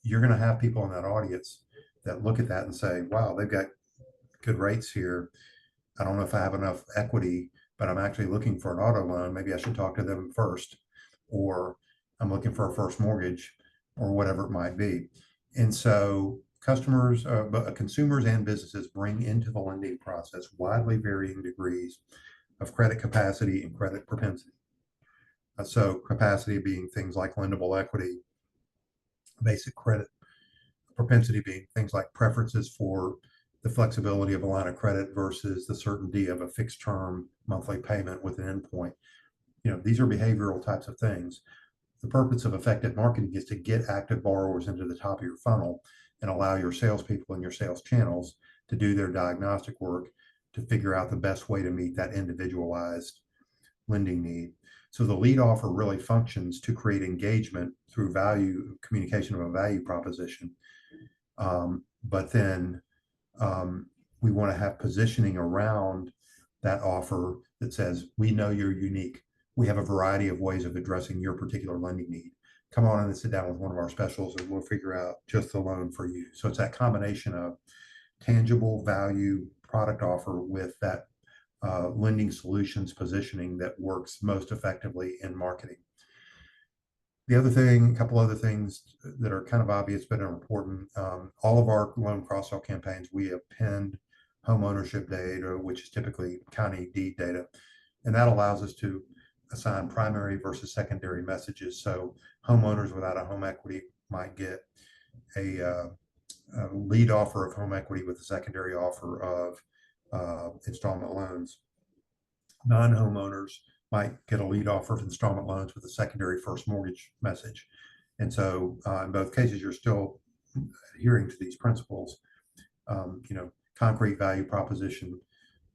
you're going to have people in that audience that look at that and say, wow, they've got good rates here. I don't know if I have enough equity, but I'm actually looking for an auto loan. Maybe I should talk to them first, or I'm looking for a first mortgage, or whatever it might be. And so consumers and businesses bring into the lending process widely varying degrees of credit capacity and credit propensity. So capacity being things like lendable equity, basic credit, propensity being things like preferences for the flexibility of a line of credit versus the certainty of a fixed term monthly payment with an endpoint. These are behavioral types of things. The purpose of effective marketing is to get active borrowers into the top of your funnel and allow your salespeople and your sales channels to do their diagnostic work to figure out the best way to meet that individualized lending need. So the lead offer really functions to create engagement through communication of a value proposition. But then we want to have positioning around that offer that says, we know you're unique. We have a variety of ways of addressing your particular lending need. Come on in and sit down with one of our specials and we'll figure out just the loan for you. So it's that combination of tangible value product offer with that lending solutions positioning that works most effectively in marketing. A couple other things that are kind of obvious but are important. All of our loan cross-sell campaigns, we have pinned home ownership data, which is typically county deed data. And that allows us to assign primary versus secondary messages. So homeowners without a home equity might get a lead offer of home equity with a secondary offer of installment loans. Non-homeowners might get a lead offer of installment loans with a secondary first mortgage message. And so in both cases, you're still adhering to these principles, concrete value proposition,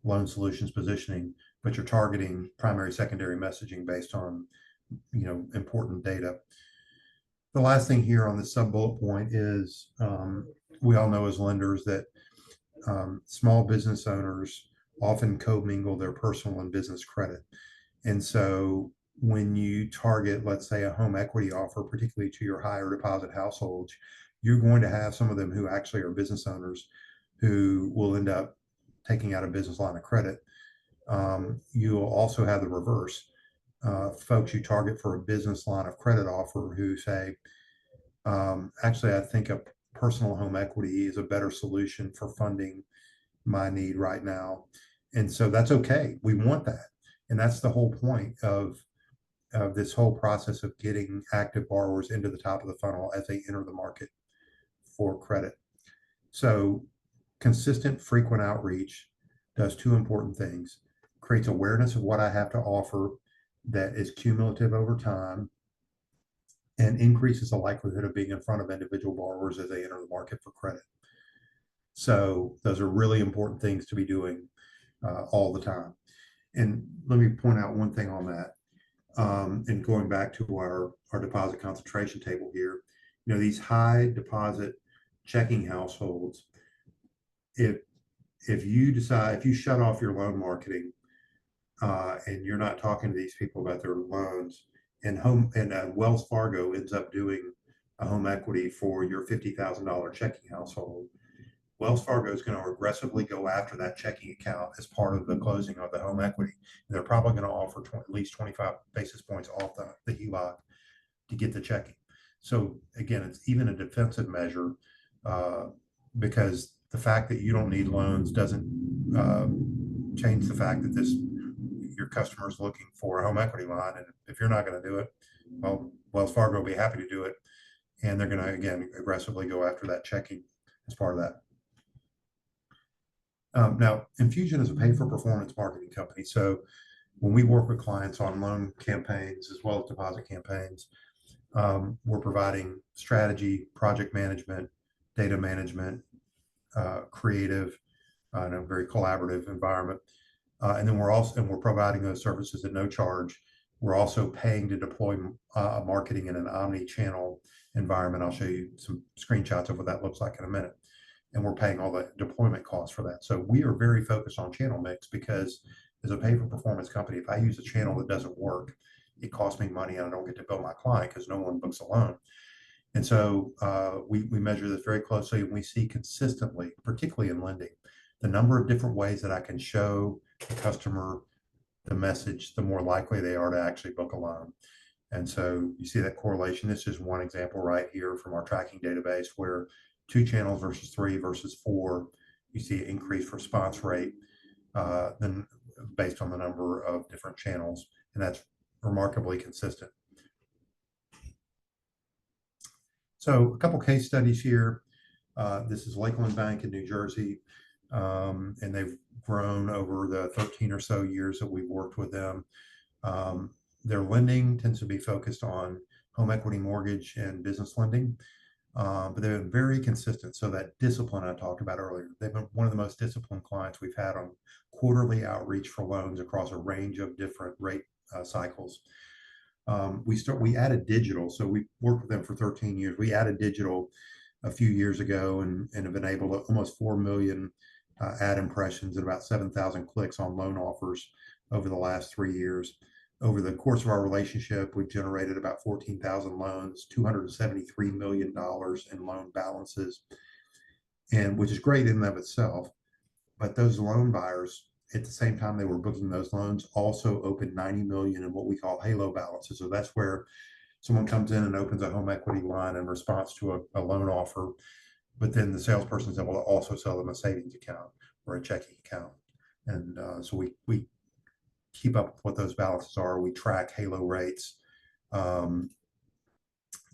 loan solutions positioning, but you're targeting primary, secondary messaging based on, important data. The last thing here on the sub bullet point is we all know as lenders that small business owners often commingle their personal and business credit. And so when you target, let's say, a home equity offer, particularly to your higher deposit households, you're going to have some of them who actually are business owners who will end up taking out a business line of credit. You'll also have the reverse. Folks you target for a business line of credit offer who say, actually, I think a personal home equity is a better solution for funding my need right now. And so that's okay. We want that. And that's the whole point of this whole process of getting active borrowers into the top of the funnel as they enter the market for credit. So consistent, frequent outreach does two important things: creates awareness of what I have to offer that is cumulative over time, and increases the likelihood of being in front of individual borrowers as they enter the market for credit. So those are really important things to be doing all the time. And let me point out one thing on that. And going back to our deposit concentration table here, these high deposit checking households, if if you shut off your loan marketing and you're not talking to these people about their loans, and Wells Fargo ends up doing a home equity for your $50,000 checking household, Wells Fargo is going to aggressively go after that checking account as part of the closing of the home equity. And they're probably going to offer at least 25 basis points off the HELOC to get the checking. So again, it's even a defensive measure because the fact that you don't need loans doesn't change the fact that your customer is looking for a home equity line. And if you're not going to do it, well, Wells Fargo will be happy to do it. And they're going to, again, aggressively go after that checking as part of that. Now, Infusion is a pay-for-performance marketing company. So when we work with clients on loan campaigns as well as deposit campaigns, we're providing strategy, project management, data management, creative, in a very collaborative environment. And then we're providing those services at no charge. We're also paying to deploy marketing in an omni-channel environment. I'll show you some screenshots of what that looks like in a minute. And we're paying all the deployment costs for that. So we are very focused on channel mix because as a pay-for-performance company, if I use a channel that doesn't work, it costs me money and I don't get to bill my client because no one books a loan. And so we measure this very closely, and we see consistently, particularly in lending, the number of different ways that I can show the customer the message, the more likely they are to actually book a loan. And so you see that correlation. This is one example right here from our tracking database where 2 channels versus 3 versus 4, you see an increased response rate then based on the number of different channels, and that's remarkably consistent. So a couple case studies here. This is Lakeland Bank in New Jersey, and they've grown over the 13 or so years that we've worked with them. Their lending tends to be focused on home equity mortgage and business lending. But they've been very consistent. So that discipline I talked about earlier, they've been one of the most disciplined clients we've had on quarterly outreach for loans across a range of different rate cycles. We added digital. So we worked with them for 13 years. We added digital a few years ago and have been able to almost 4 million ad impressions and about 7,000 clicks on loan offers over the last 3 years. Over the course of our relationship, we've generated about 14,000 loans, $273 million in loan balances, and which is great in and of itself. But those loan buyers, at the same time they were booking those loans, also opened 90 million in what we call halo balances. So that's where someone comes in and opens a home equity line in response to a loan offer, but then the salesperson is able to also sell them a savings account or a checking account. And so we keep up with what those balances are. We track halo rates and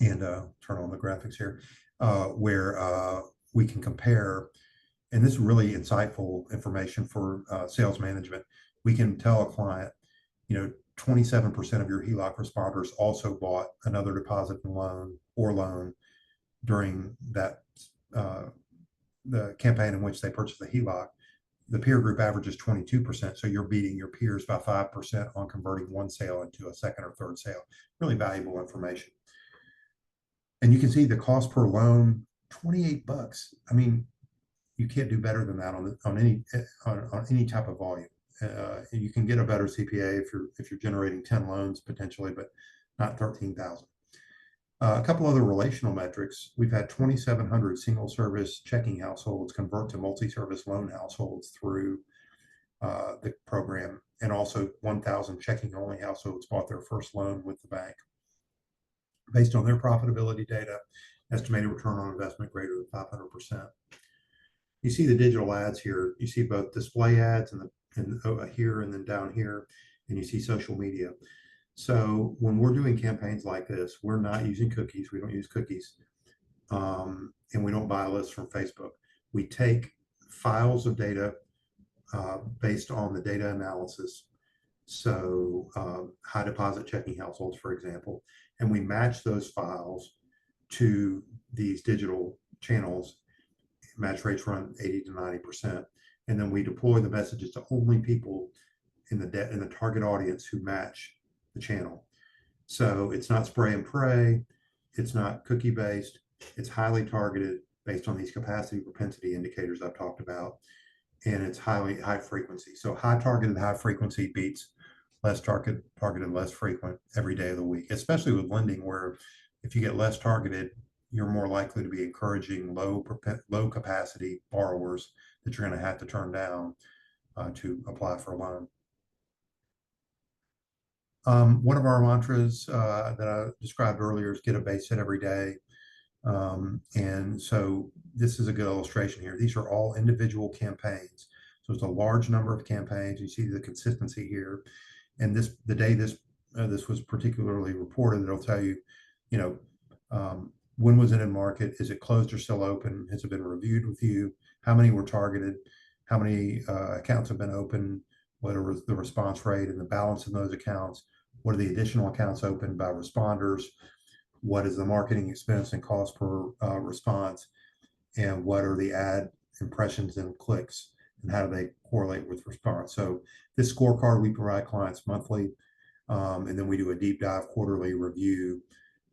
turn on the graphics here where we can compare. And this is really insightful information for sales management. We can tell a client, 27% of your HELOC responders also bought another deposit and loan during that the campaign in which they purchased the HELOC. The peer group average is 22%. So you're beating your peers by 5% on converting one sale into a second or third sale. Really valuable information. And you can see the cost per loan, $28. I mean, you can't do better than that on any type of volume. You can get a better CPA if you're generating 10 loans potentially, but not 13,000. A couple other relational metrics. We've had 2,700 single service checking households convert to multi-service loan households through the program, and also 1,000 checking only households bought their first loan with the bank. Based on their profitability data, estimated return on investment greater than 500%. You see the digital ads here. You see both display ads and here and then down here, and you see social media. So when we're doing campaigns like this, we're not using cookies. We don't use cookies. And we don't buy lists from Facebook. We take files of data based on the data analysis. So high deposit checking households, for example, and we match those files to these digital channels. Match rates run 80 to 90%. And then we deploy the messages to only people in the target audience who match the channel. So it's not spray and pray. It's not cookie based. It's highly targeted. based on these capacity propensity indicators I've talked about. And it's high frequency. So high targeted, high frequency beats less targeted, less frequent every day of the week, especially with lending, where if you get less targeted, you're more likely to be encouraging low capacity borrowers that you're going to have to turn down to apply for a loan. One of our mantras that I described earlier is get a base hit every day. And so this is a good illustration here. These are all individual campaigns. So it's a large number of campaigns. You see the consistency here. And the day this was particularly reported, it'll tell you, when was it in market? Is it closed or still open? Has it been reviewed with you? How many were targeted? How many accounts have been open? What are the response rate and the balance in those accounts? What are the additional accounts opened by responders? What is the marketing expense and cost per response? And what are the ad impressions and clicks? And how do they correlate with response? So this scorecard we provide clients monthly. And then we do a deep dive quarterly review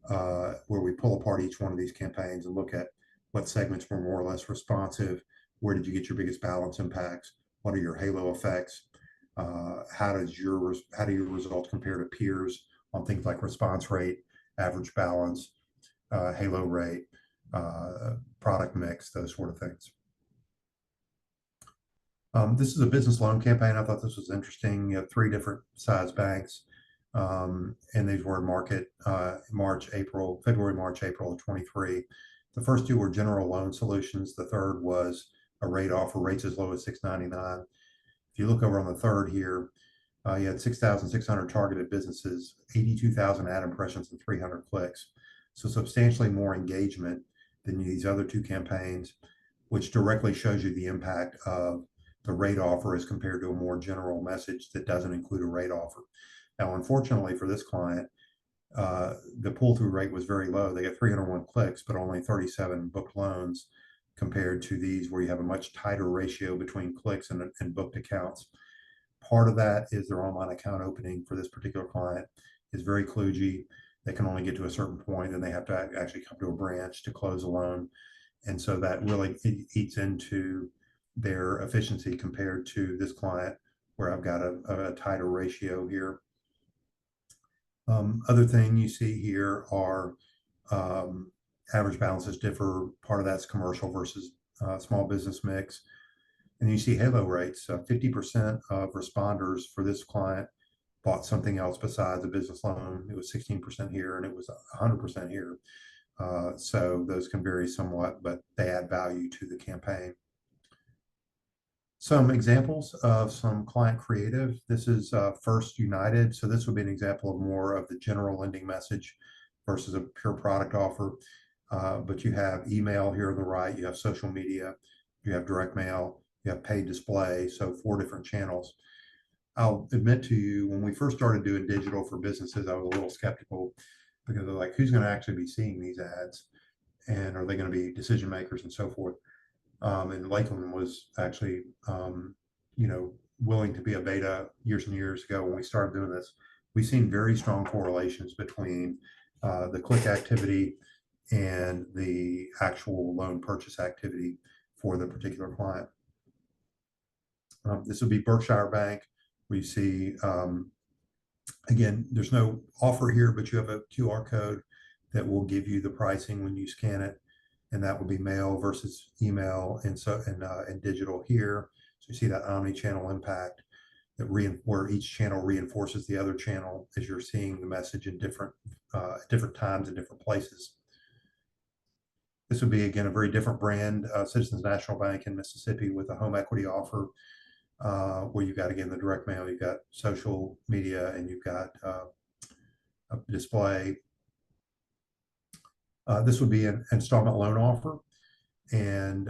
where we pull apart each one of these campaigns and look at what segments were more or less responsive. Where did you get your biggest balance impacts? What are your halo effects? How do your results compare to peers on things like response rate, average balance, halo rate, product mix, those sort of things. This is a business loan campaign. I thought this was interesting. You have 3 different size banks, and these were in market February, March, April of 23. The first 2 were general loan solutions. The third was a rate offer, rates as low as 6.99. If you look over on the third here, you had 6,600 targeted businesses, 82,000 ad impressions, and 300 clicks. So substantially more engagement than these other 2 campaigns, which directly shows you the impact of the rate offer as compared to a more general message that doesn't include a rate offer. Now, unfortunately for this client, the pull-through rate was very low. They got 301 clicks, but only 37 booked loans compared to these where you have a much tighter ratio between clicks and booked accounts. Part of that is their online account opening for this particular client is very kludgy. They can only get to a certain point and they have to actually come to a branch to close a loan. And so that really eats into their efficiency compared to this client where I've got a tighter ratio here. Other thing you see here are average balances differ. Part of that's commercial versus small business mix. And you see halo rates. 50% of responders for this client bought something else besides a business loan. It was 16% here and it was 100% here. So those can vary somewhat, but they add value to the campaign. Some examples of some client creative. This is First United. So this would be an example of more of the general lending message versus a pure product offer. But you have email here on the right, you have social media, you have direct mail, you have paid display. So 4 different channels. I'll admit to you, when we first started doing digital for businesses, I was a little skeptical because they're like, who's going to actually be seeing these ads? And are they going to be decision makers and so forth? And Lakeland was actually, willing to be a beta years and years ago when we started doing this. We've seen very strong correlations between the click activity and the actual loan purchase activity for the particular client. This would be Berkshire Bank. We see, again, there's no offer here, but you have a QR code that will give you the pricing when you scan it. And that would be mail versus email and digital here. So you see that omni-channel impact that where each channel reinforces the other channel as you're seeing the message in different times and different places. This would be, again, a very different brand, Citizens National Bank in Mississippi with a home equity offer where you've got, again, the direct mail, you've got social media, and you've got a display. This would be an installment loan offer, and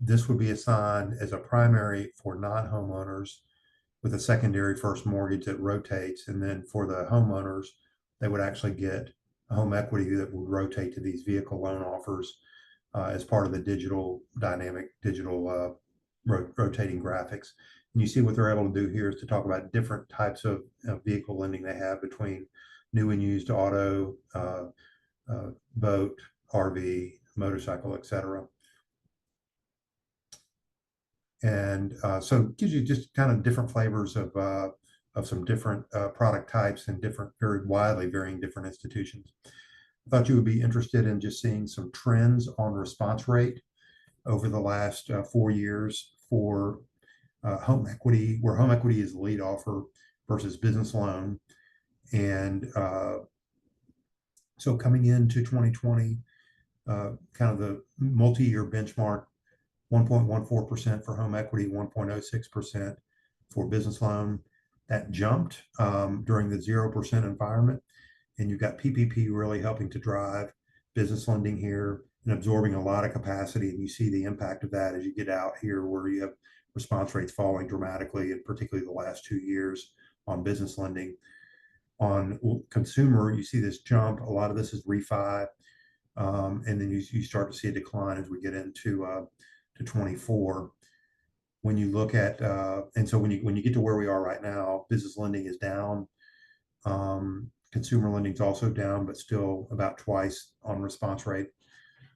this would be assigned as a primary for non-homeowners with a secondary first mortgage that rotates. And then for the homeowners, they would actually get a home equity that would rotate to these vehicle loan offers as part of the dynamic digital rotating graphics. And you see what they're able to do here is to talk about different types of vehicle lending they have between new and used auto, boat, RV, motorcycle, etc. And so it gives you just kind of different flavors of some different product types and different, very widely varying different institutions. I thought you would be interested in just seeing some trends on response rate over the last 4 years for home equity, where home equity is the lead offer versus business loan. And so coming into 2020, kind of the multi-year benchmark, 1.14% for home equity, 1.06% for business loan. That jumped during the 0% environment. And you've got PPP really helping to drive business lending here and absorbing a lot of capacity. And you see the impact of that as you get out here where you have response rates falling dramatically, and particularly the last 2 years on business lending. On consumer, you see this jump. A lot of this is refi. And then you start to see a decline as we get into to 24. When you look at, and so when you get to where we are right now, business lending is down. Consumer lending is also down, but still about twice on response rate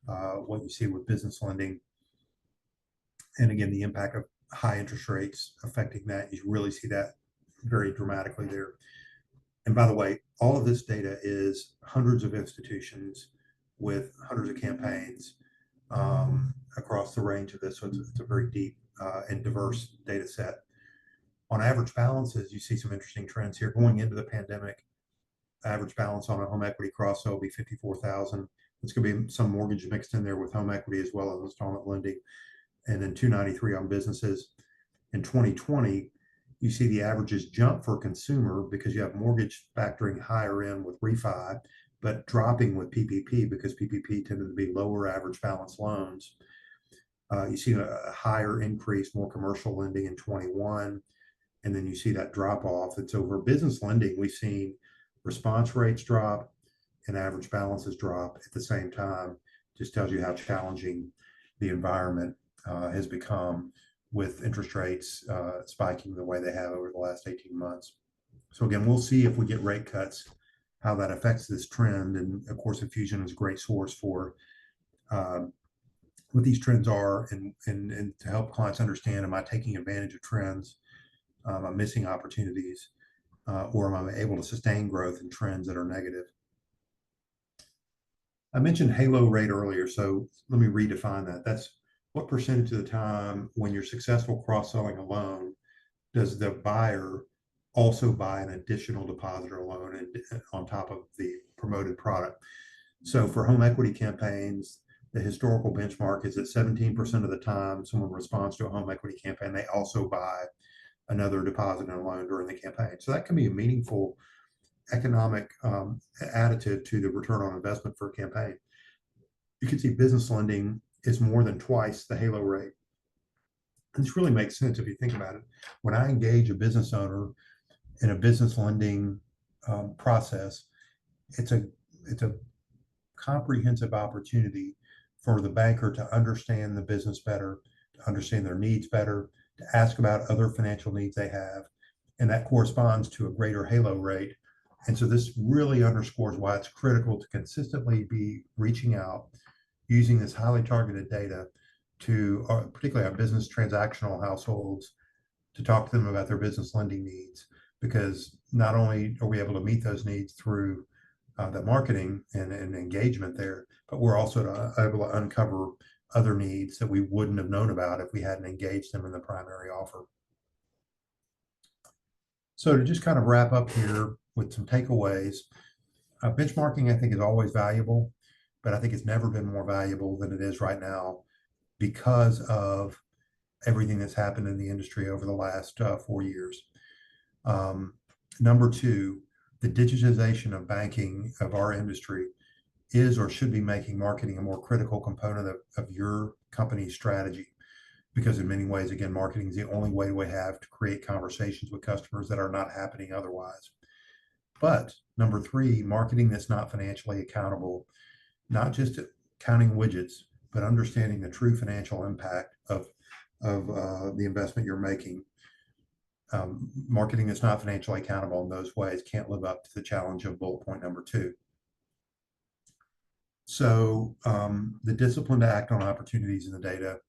what you see with business lending. And again, the impact of high interest rates affecting that, you really see that very dramatically there. And by the way, all of this data is hundreds of institutions with hundreds of campaigns across the range of this. So it's a very deep and diverse data set. On average balances, you see some interesting trends here. Going into the pandemic, average balance on a home equity cross sale will be 54,000. It's going to be some mortgage mixed in there with home equity as well as installment lending, and then 293 on businesses. In 2020, you see the averages jump for consumer because you have mortgage factoring higher in with refi, but dropping with PPP because PPP tended to be lower average balance loans. You see a higher increase, more commercial lending in 21, and then you see that drop off. It's over business lending. We've seen response rates drop and average balances drop at the same time. Just tells you how challenging the environment has become with interest rates spiking the way they have over the last 18 months. So again, we'll see if we get rate cuts, how that affects this trend. And of course, Infusion is a great source for what these trends are and to help clients understand, am I taking advantage of trends? Am I missing opportunities? Or am I able to sustain growth in trends that are negative? I mentioned halo rate earlier, so let me redefine that. That's what percentage of the time when you're successful cross-selling a loan, does the buyer also buy an additional deposit or loan on top of the promoted product? So for home equity campaigns, the historical benchmark is that 17% of the time someone responds to a home equity campaign, they also buy another deposit and a loan during the campaign. So that can be a meaningful economic additive to the return on investment for a campaign. You can see business lending is more than twice the halo rate. And this really makes sense if you think about it. When I engage a business owner in a business lending process, it's a comprehensive opportunity for the banker to understand the business better, to understand their needs better, to ask about other financial needs they have. And that corresponds to a greater halo rate. And so this really underscores why it's critical to consistently be reaching out, using this highly targeted data to particularly our business transactional households, to talk to them about their business lending needs, because not only are we able to meet those needs through the marketing and engagement there, but we're also able to uncover other needs that we wouldn't have known about if we hadn't engaged them in the primary offer. So to just kind of wrap up here with some takeaways, benchmarking I think is always valuable, but I think it's never been more valuable than it is right now because of everything that's happened in the industry over the last 4 years. Number two, the digitization of banking of our industry is or should be making marketing a more critical component of your company's strategy. Because in many ways, again, marketing is the only way we have to create conversations with customers that are not happening otherwise. But number three, marketing that's not financially accountable, not just counting widgets, but understanding the true financial impact of the investment you're making. Marketing that's not financially accountable in those ways can't live up to the challenge of bullet point number two. So the discipline to act on opportunities in the data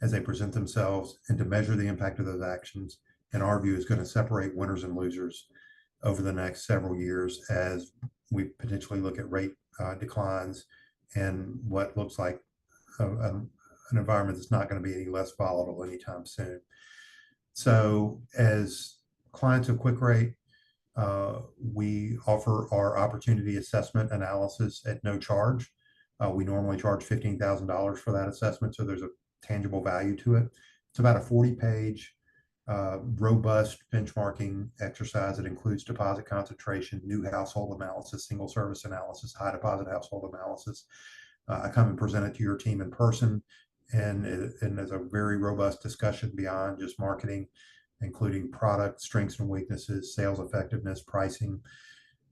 as they present themselves and to measure the impact of those actions, in our view, is going to separate winners and losers over the next several years as we potentially look at rate declines and what looks like an environment that's not going to be any less volatile anytime soon. So as clients of Quick Rate, we offer our opportunity assessment analysis at no charge. We normally charge $15,000 for that assessment, so there's a tangible value to it. It's about a 40-page robust benchmarking exercise that includes deposit concentration, new household analysis, single service analysis, high deposit household analysis. I come and present it to your team in person, and there's a very robust discussion beyond just marketing, including product strengths and weaknesses, sales effectiveness, pricing.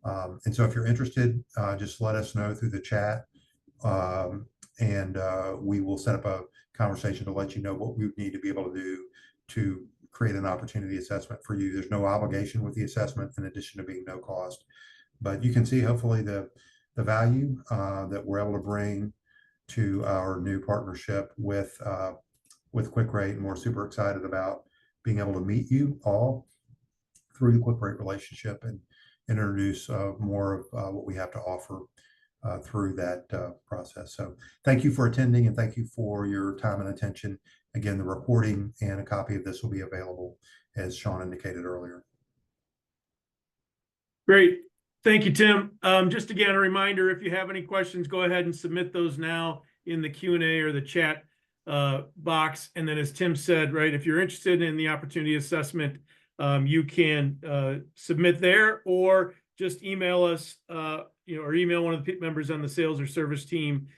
And so if you're interested, just let us know through the chat, and we will set up a conversation to let you know what we need to be able to do to create an opportunity assessment for you. There's no obligation with the assessment in addition to being no cost, but you can see hopefully the value that we're able to bring to our new partnership with Quick Rate, and we're super excited about being able to meet you all through the Quick Rate relationship and introduce more of what we have to offer through that process. So thank you for attending, and thank you for your time and attention. Again, the recording and a copy of this will be available, as Sean indicated earlier. Great. Thank you, Tim. Just again, a reminder, if you have any questions, go ahead and submit those now in the Q&A or the chat box. And then as Tim said, right, if you're interested in the opportunity assessment, you can submit there, or just email us, or email one of the members on the sales or service team,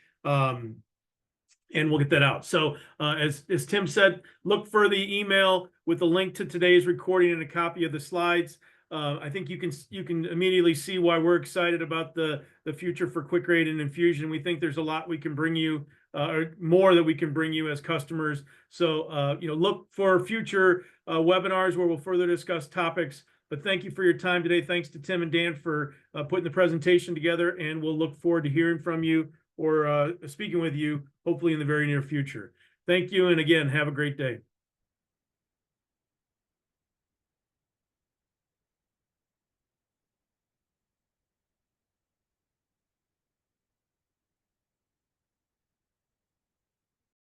and we'll get that out. So as Tim said, look for the email with the link to today's recording and a copy of the slides. I think you can immediately see why we're excited about the future for Quick Rate and Infusion. We think there's a lot we can bring you, or more that we can bring you as customers. So look for future webinars where we'll further discuss topics. But thank you for your time today. Thanks to Tim and Dan for putting the presentation together, and we'll look forward to hearing from you or speaking with you hopefully in the very near future. Thank you, and again, have a great day.